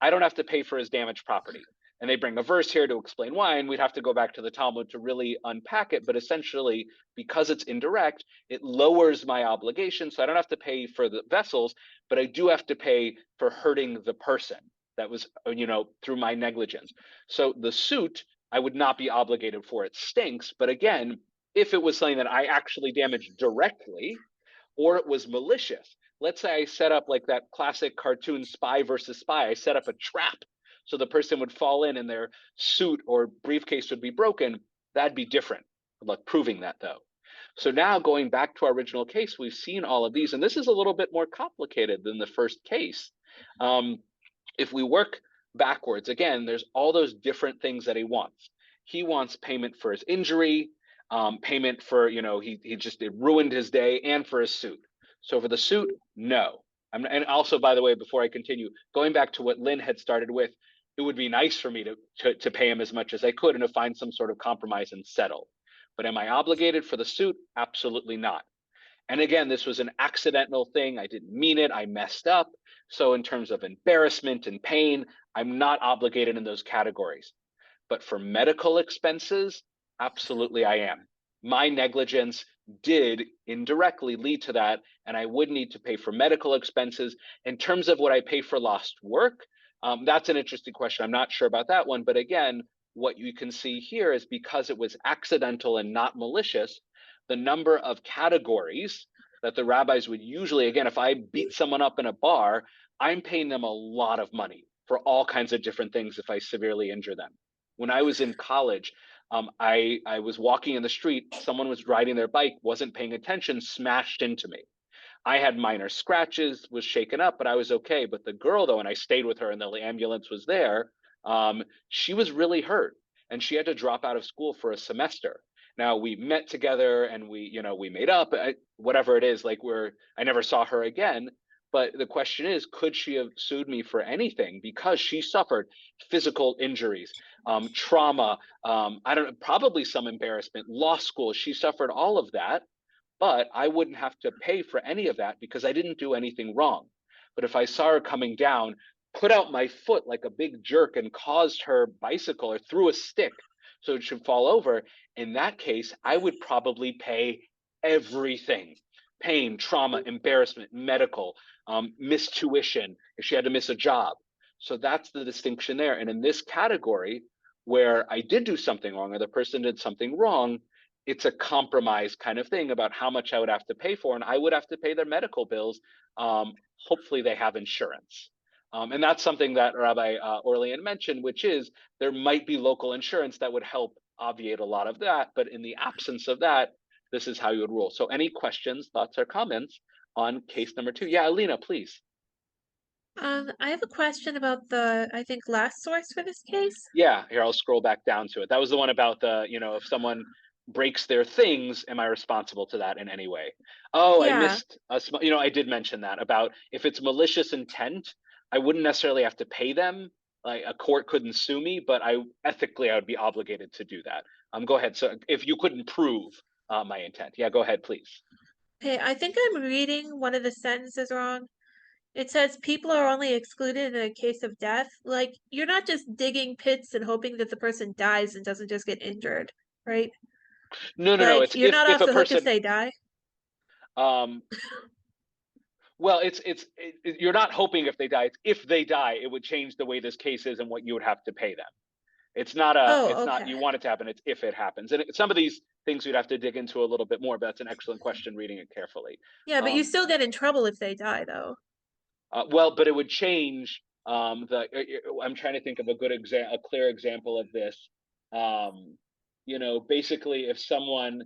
I don't have to pay for his damaged property. And they bring a verse here to explain why, and we'd have to go back to the Talmud to really unpack it. But essentially, because it's indirect, it lowers my obligation. So I don't have to pay for the vessels, but I do have to pay for hurting the person that was, through my negligence. So the suit, I would not be obligated for. It stinks. But again, if it was something that I actually damaged directly, or it was malicious, let's say I set up like that classic cartoon Spy versus Spy, I set up a trap so the person would fall in and their suit or briefcase would be broken, that'd be different. Good luck proving that though. So now going back to our original case, we've seen all of these, and this is a little bit more complicated than the first case. If we work backwards, again, there's all those different things that he wants. He wants payment for his injury, payment for, it ruined his day, and for his suit. So for the suit, no. And also, by the way, before I continue, going back to what Lynn had started with, it would be nice for me to pay him as much as I could and to find some sort of compromise and settle. But am I obligated for the suit? Absolutely not. And again, this was an accidental thing. I didn't mean it. I messed up. So in terms of embarrassment and pain, I'm not obligated in those categories. But for medical expenses, absolutely I am. My negligence did indirectly lead to that, and I would need to pay for medical expenses. In terms of what I pay for lost work, that's an interesting question. I'm not sure about that one, but again, what you can see here is because it was accidental and not malicious, the number of categories that the rabbis would usually, again, if I beat someone up in a bar, I'm paying them a lot of money for all kinds of different things if I severely injure them. When I was in college, I was walking in the street, someone was riding their bike, wasn't paying attention, smashed into me. I had minor scratches, was shaken up, but I was okay. But the girl though, and I stayed with her and the ambulance was there, she was really hurt and she had to drop out of school for a semester. Now we met together and we made up, whatever it is, like I never saw her again. But the question is, could she have sued me for anything because she suffered physical injuries, trauma, probably some embarrassment, law school, she suffered all of that, but I wouldn't have to pay for any of that because I didn't do anything wrong. But if I saw her coming down, put out my foot like a big jerk and caused her bicycle or threw a stick so it should fall over, in that case, I would probably pay everything: pain, trauma, embarrassment, medical, missed tuition, if she had to miss a job. So that's the distinction there. And in this category, where I did do something wrong or the person did something wrong, it's a compromise kind of thing about how much I would have to pay for, and I would have to pay their medical bills. Hopefully they have insurance. And that's something that Rabbi Orlean mentioned, which is there might be local insurance that would help obviate a lot of that. But in the absence of that, this is how you would rule. So any questions, thoughts, or comments on case number 2? Yeah, Alina, please. I have a question about the, I think, last source for this case. Yeah, here, I'll scroll back down to it. That was the one about the, if someone breaks their things, am I responsible to that in any way? Oh, Yeah. I missed I did mention that about if it's malicious intent, I wouldn't necessarily have to pay them. Like a court couldn't sue me, but ethically I would be obligated to do that. Go ahead. So if you couldn't prove my intent, yeah, go ahead, please. Okay, I think I'm reading one of the sentences wrong. It says people are only excluded in a case of death. Like, you're not just digging pits and hoping that the person dies and doesn't just get injured, right? No. Like, It's you're not if off a the hook person, if they die. Well, you're not hoping if they die. It's if they die, it would change the way this case is and what you would have to pay them. It's not Okay. you want it to happen. It's if it happens. And some of these things we'd have to dig into a little bit more, but that's an excellent question, reading it carefully. Yeah, but you still get in trouble if they die, though. Well, but it would change I'm trying to think of a clear example of this. Basically if someone,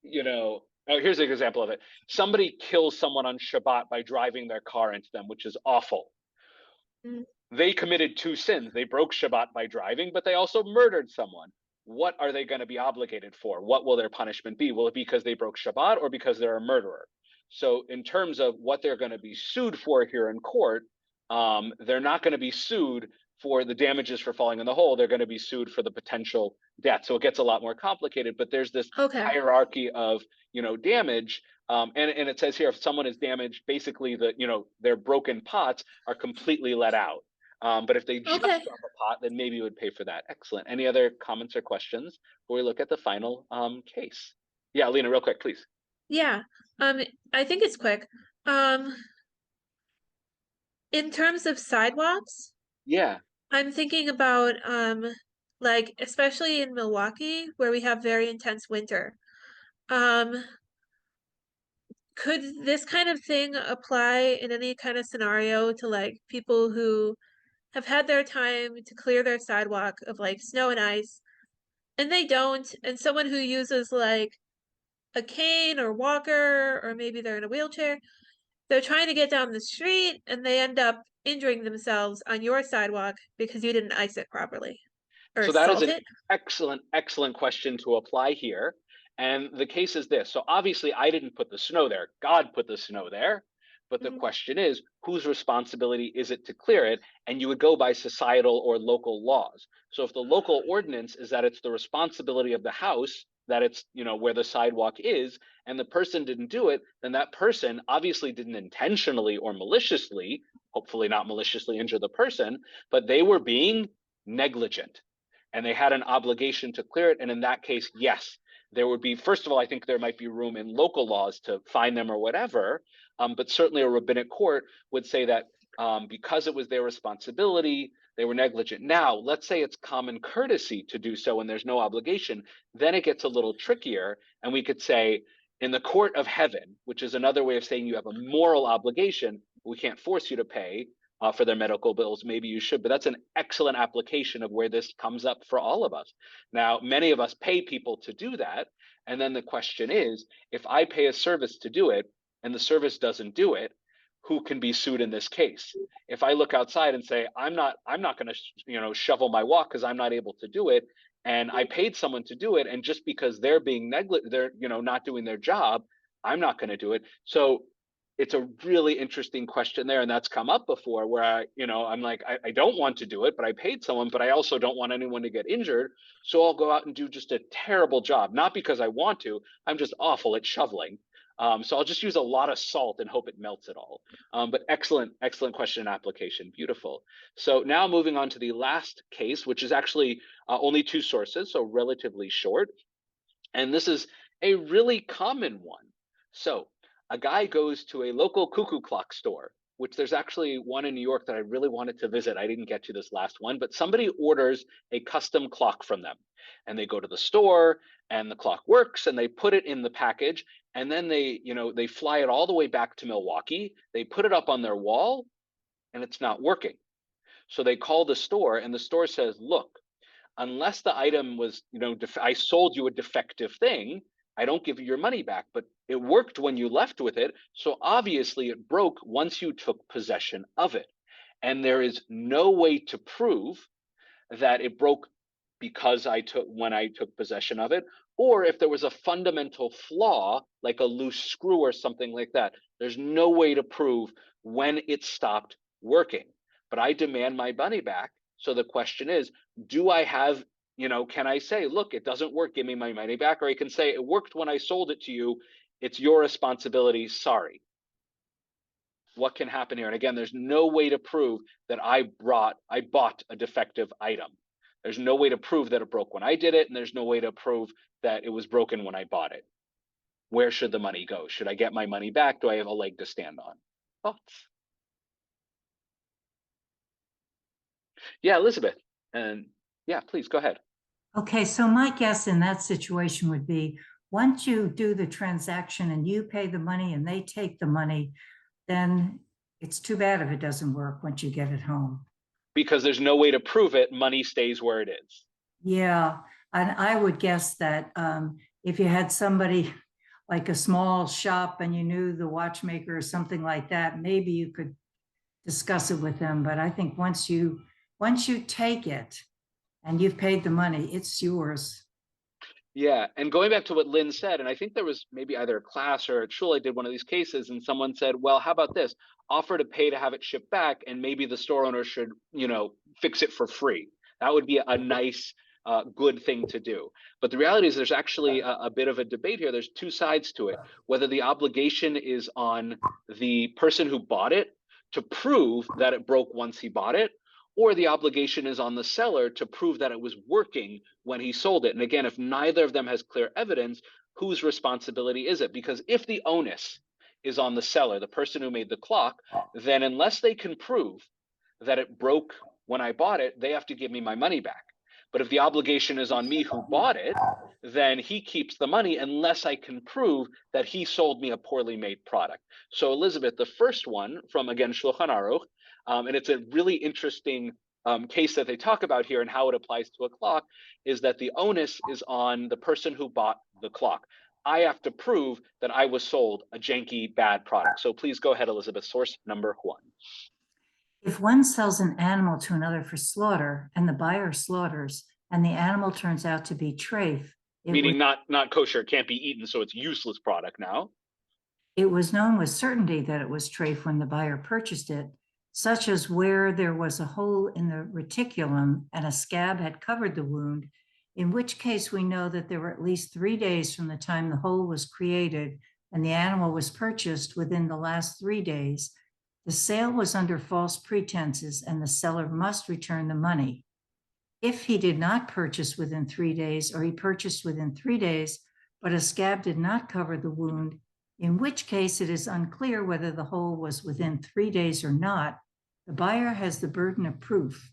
here's an example of it. Somebody kills someone on Shabbat by driving their car into them, which is awful. Mm. They committed 2 sins. They broke Shabbat by driving, but they also murdered someone. What are they going to be obligated for? What will their punishment be? Will it be because they broke Shabbat or because they're a murderer? So in terms of what they're going to be sued for here in court, they're not going to be sued for the damages for falling in the hole. They're going to be sued for the potential death. So it gets a lot more complicated, but there's this hierarchy of, damage. And it says here, if someone is damaged, basically their broken pots are completely let out. But if they just drop a pot, then maybe you would pay for that. Excellent. Any other comments or questions before we look at the final case? Yeah, Alina, real quick, please. Yeah. I think it's quick. In terms of sidewalks, yeah, I'm thinking about like especially in Milwaukee where we have very intense winter. Could this kind of thing apply in any kind of scenario to like people who have had their time to clear their sidewalk of like snow and ice and they don't, and someone who uses like a cane or walker, or maybe they're in a wheelchair, they're trying to get down the street and they end up injuring themselves on your sidewalk because you didn't ice it properly or so that is salt an it? excellent question to apply here. And the case is this. So obviously I didn't put the snow there. God put the snow there. But the question is, whose responsibility is it to clear it? And you would go by societal or local laws. So if the local ordinance is that it's the responsibility of the house, that it's, where the sidewalk is, and the person didn't do it, then that person obviously didn't intentionally or maliciously, hopefully not maliciously, injure the person, but they were being negligent and they had an obligation to clear it. And in that case, yes, there would be, first of all, I think there might be room in local laws to fine them or whatever. But certainly a rabbinic court would say that because it was their responsibility, they were negligent. Now, let's say it's common courtesy to do so and there's no obligation. Then it gets a little trickier. And we could say in the court of heaven, which is another way of saying you have a moral obligation, we can't force you to pay for their medical bills. Maybe you should, but that's an excellent application of where this comes up for all of us. Now, many of us pay people to do that. And then the question is, if I pay a service to do it, and the service doesn't do it, who can be sued in this case? If I look outside and say, I'm not going to, shovel my walk because I'm not able to do it, and I paid someone to do it, and just because they're being they're not doing their job, I'm not going to do it. So it's a really interesting question there, and that's come up before where I'm like, I don't want to do it, but I paid someone, but I also don't want anyone to get injured, so I'll go out and do just a terrible job, not because I want to. I'm just awful at shoveling. So I'll just use a lot of salt and hope it melts it all. But excellent question and application. Beautiful. So now moving on to the last case, which is actually only 2 sources, so relatively short. And this is a really common one. So a guy goes to a local cuckoo clock store, which there's actually one in New York that I really wanted to visit. I didn't get to this last one, but somebody orders a custom clock from them, and they go to the store and the clock works and they put it in the package, and then they fly it all the way back to Milwaukee. They put it up on their wall and it's not working. So they call the store and the store says, look, unless the item was, I sold you a defective thing, I don't give you your money back, but it worked when you left with it. So obviously it broke once you took possession of it. And there is no way to prove that it broke because when I took possession of it, or if there was a fundamental flaw, like a loose screw or something like that. There's no way to prove when it stopped working, but I demand my money back. So the question is, do I have, can I say, look, it doesn't work, give me my money back? Or I can say, it worked when I sold it to you, it's your responsibility, sorry. What can happen here? And again, there's no way to prove that I bought a defective item. There's no way to prove that it broke when I did it, and there's no way to prove that it was broken when I bought it. Where should the money go? Should I get my money back? Do I have a leg to stand on? Thoughts? Yeah, Elizabeth. And yeah, please go ahead. Okay, so my guess in that situation would be, once you do the transaction and you pay the money and they take the money, then it's too bad if it doesn't work once you get it home. Because there's no way to prove it, money stays where it is. Yeah, and I would guess that if you had somebody like a small shop and you knew the watchmaker or something like that, maybe you could discuss it with them. But I think once you take it and you've paid the money, it's yours. Yeah, and going back to what Lynn said, and I think there was maybe either a class or at shul I did one of these cases, and someone said, well, how about this? Offer to pay to have it shipped back, and maybe the store owner should, fix it for free. That would be a nice, good thing to do. But the reality is there's actually a bit of a debate here. There's 2 sides to it. Whether the obligation is on the person who bought it to prove that it broke once he bought it, or the obligation is on the seller to prove that it was working when he sold it. And again, if neither of them has clear evidence, whose responsibility is it? Because if the onus is on the seller, the person who made the clock, then unless they can prove that it broke when I bought it, they have to give me my money back. But if the obligation is on me who bought it, then he keeps the money unless I can prove that he sold me a poorly made product. So Elizabeth, the first one from, again, Shulchan Aruch, and it's a really interesting case that they talk about here and how it applies to a clock, is that the onus is on the person who bought the clock. I have to prove that I was sold a janky, bad product. So please go ahead, Elizabeth, source number 1. If one sells an animal to another for slaughter and the buyer slaughters and the animal turns out to be treif, meaning not kosher, can't be eaten, so it's useless product now. It was known with certainty that it was treif when the buyer purchased it, such as where there was a hole in the reticulum and a scab had covered the wound, in which case we know that there were at least 3 days from the time the hole was created and the animal was purchased within the last 3 days. The sale was under false pretenses and the seller must return the money. If he did not purchase within 3 days, or he purchased within 3 days, but a scab did not cover the wound, in which case it is unclear whether the hole was within 3 days or not, the buyer has the burden of proof.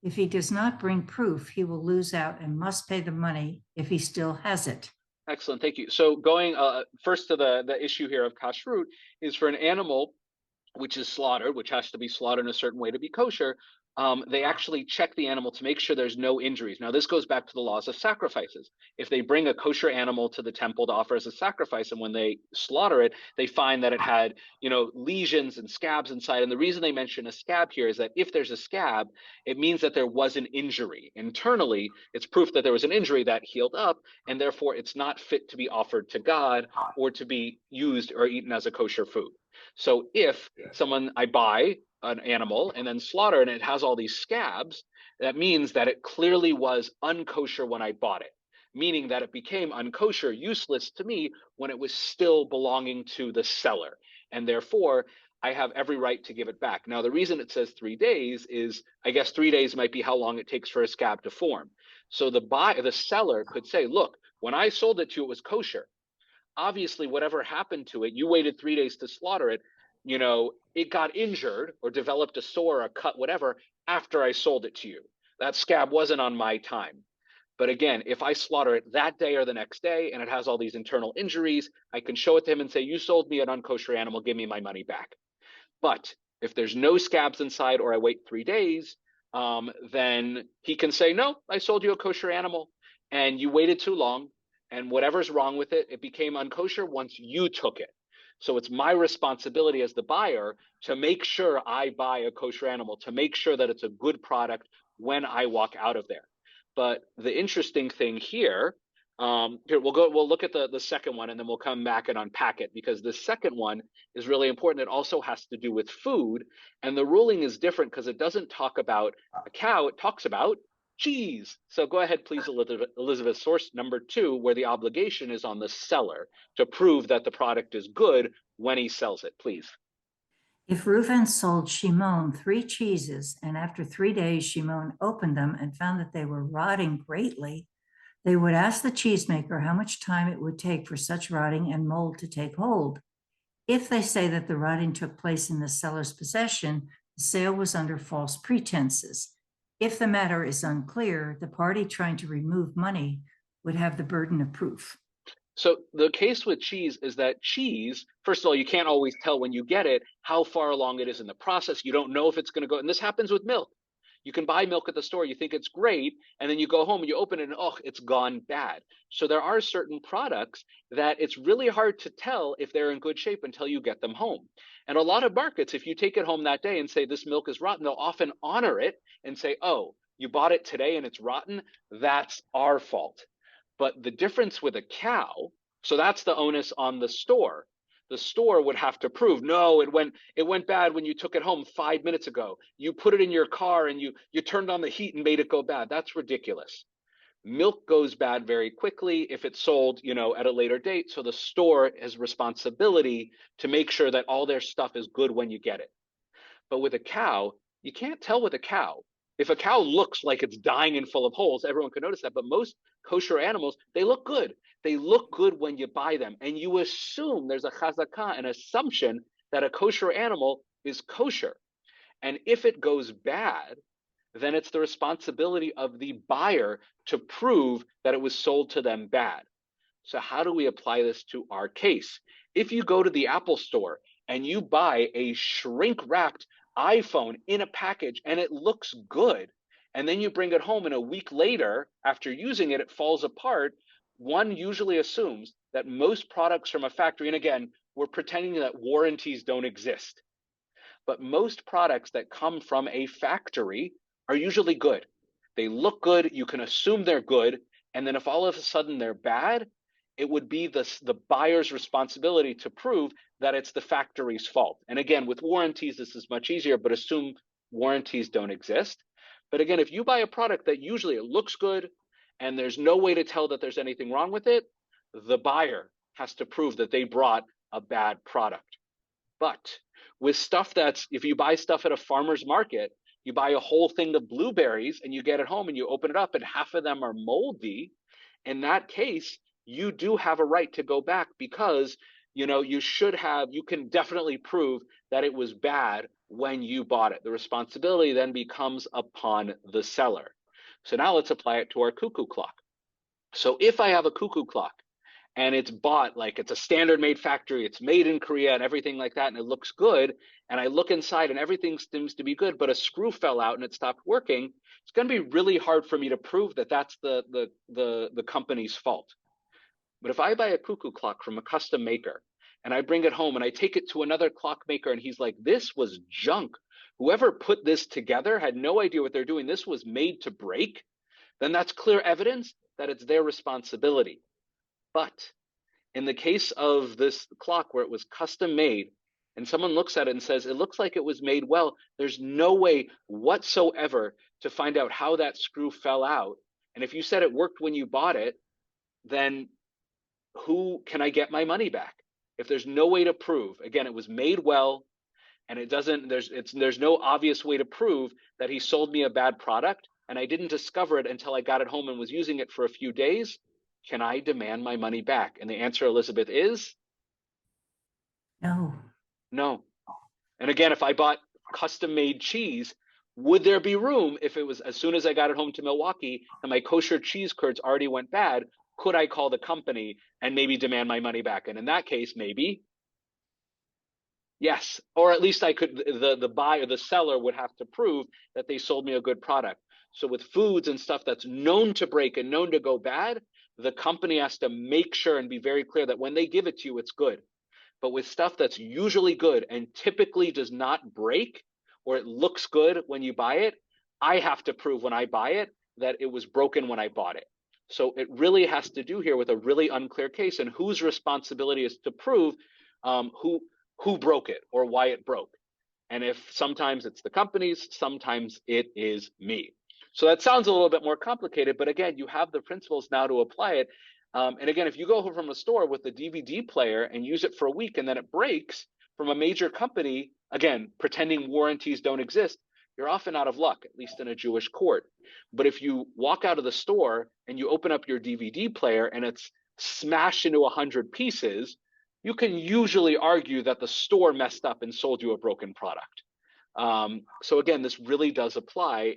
If he does not bring proof, he will lose out and must pay the money if he still has it. Excellent, thank you. So going first to the issue here of kashrut is for an animal which is slaughtered, which has to be slaughtered in a certain way to be kosher. they actually check the animal to make sure there's no injuries. Now, this goes back to the laws of sacrifices. If they bring a kosher animal to the temple to offer as a sacrifice, and when they slaughter it, they find that it had, lesions and scabs inside. And the reason they mention a scab here is that if there's a scab, it means that there was an injury. Internally, it's proof that there was an injury that healed up, and therefore it's not fit to be offered to God or to be used or eaten as a kosher food. So if I buy an animal and then slaughter and it has all these scabs, that means that it clearly was unkosher when I bought it, meaning that it became unkosher, useless to me when it was still belonging to the seller. And therefore, I have every right to give it back. Now, the reason it says 3 days is, I guess 3 days might be how long it takes for a scab to form. So the seller could say, look, when I sold it to you, it was kosher. Obviously, whatever happened to it, you waited 3 days to slaughter it, it got injured or developed a sore, a cut, whatever, after I sold it to you. That scab wasn't on my time. But again, if I slaughter it that day or the next day and it has all these internal injuries, I can show it to him and say, you sold me an unkosher animal, give me my money back. But if there's no scabs inside or I wait 3 days, then he can say, no, I sold you a kosher animal and you waited too long, and whatever's wrong with it, it became unkosher once you took it. So it's my responsibility as the buyer to make sure I buy a kosher animal, to make sure that it's a good product when I walk out of there. But the interesting thing here, we'll look at the second one, and then we'll come back and unpack it, because the second one is really important. It also has to do with food, and the ruling is different because it doesn't talk about a cow, it talks about cheese. So go ahead, please, Elizabeth, source number 2, where the obligation is on the seller to prove that the product is good when he sells it, please. If Reuven sold Shimon 3 cheeses, and after 3 days Shimon opened them and found that they were rotting greatly, they would ask the cheesemaker how much time it would take for such rotting and mold to take hold. If they say that the rotting took place in the seller's possession, the sale was under false pretenses. If the matter is unclear, the party trying to remove money would have the burden of proof. So the case with cheese is that cheese, first of all, you can't always tell when you get it how far along it is in the process. You don't know if it's going to go. And this happens with milk. You can buy milk at the store, you think it's great, and then you go home and you open it and, oh, it's gone bad. So there are certain products that it's really hard to tell if they're in good shape until you get them home. And a lot of markets, if you take it home that day and say this milk is rotten, they'll often honor it and say, oh, you bought it today and it's rotten, that's our fault. But the difference with a cow, so that's the onus on the store. The store would have to prove, no, it went bad when you took it home 5 minutes ago. You put it in your car and you turned on the heat and made it go bad. That's ridiculous. Milk goes bad very quickly if it's sold, at a later date. So the store has responsibility to make sure that all their stuff is good when you get it. But with a cow, you can't tell with a cow. If a cow looks like it's dying and full of holes, everyone can notice that. But most kosher animals, they look good. They look good when you buy them. And you assume there's a chazakah, an assumption that a kosher animal is kosher. And if it goes bad, then it's the responsibility of the buyer to prove that it was sold to them bad. So how do we apply this to our case? If you go to the Apple store and you buy a shrink-wrapped iPhone in a package and it looks good, and then you bring it home and a week later, after using it, it falls apart, one usually assumes that most products from a factory, and again, we're pretending that warranties don't exist, but most products that come from a factory are usually good. They look good, you can assume they're good, and then if all of a sudden they're bad, it would be the buyer's responsibility to prove that it's the factory's fault. And again, with warranties, this is much easier, but assume warranties don't exist. But again, if you buy a product that usually it looks good and there's no way to tell that there's anything wrong with it, the buyer has to prove that they brought a bad product. But with stuff if you buy stuff at a farmer's market, you buy a whole thing of blueberries and you get it home and you open it up and half of them are moldy, in that case, you do have a right to go back because you can definitely prove that it was bad when you bought it. The responsibility then becomes upon the seller. So now let's apply it to our cuckoo clock. So if I have a cuckoo clock and it's bought like it's a standard made factory, it's made in Korea and everything like that, and it looks good, and I look inside and everything seems to be good, but a screw fell out and it stopped working, it's going to be really hard for me to prove that that's the company's fault. But if I buy a cuckoo clock from a custom maker and I bring it home and I take it to another clock maker and he's like, this was junk, whoever put this together had no idea what they're doing, this was made to break, then that's clear evidence that it's their responsibility. But in the case of this clock where it was custom made and someone looks at it and says, it looks like it was made well, there's no way whatsoever to find out how that screw fell out. And if you said it worked when you bought it, then who can I get my money back? If there's no way to prove, again, it was made well, and it doesn't, there's no obvious way to prove that he sold me a bad product, and I didn't discover it until I got it home and was using it for a few days, can I demand my money back? And the answer, Elizabeth, is No. no. And again, if I bought custom made cheese, would there be room if it was as soon as I got it home to Milwaukee and my kosher cheese curds already went bad? Could I call the company and maybe demand my money back? And in that case, maybe yes, or at least I could, the buyer, the seller would have to prove that they sold me a good product. So with foods and stuff that's known to break and known to go bad, the company has to make sure and be very clear that when they give it to you, it's good. But with stuff that's usually good and typically does not break, or it looks good when you buy it, I have to prove when I buy it that it was broken when I bought it. So it really has to do here with a really unclear case, and whose responsibility is to prove who broke it or why it broke. And if sometimes it's the companies, sometimes it is me. So that sounds a little bit more complicated, but again, you have the principles now to apply it. And again, if you go from a store with a DVD player and use it for a week and then it breaks from a major company, again, pretending warranties don't exist, you're often out of luck, at least in a Jewish court. But if you walk out of the store and you open up your DVD player and it's smashed into 100 pieces, you can usually argue that the store messed up and sold you a broken product. So again, this really does apply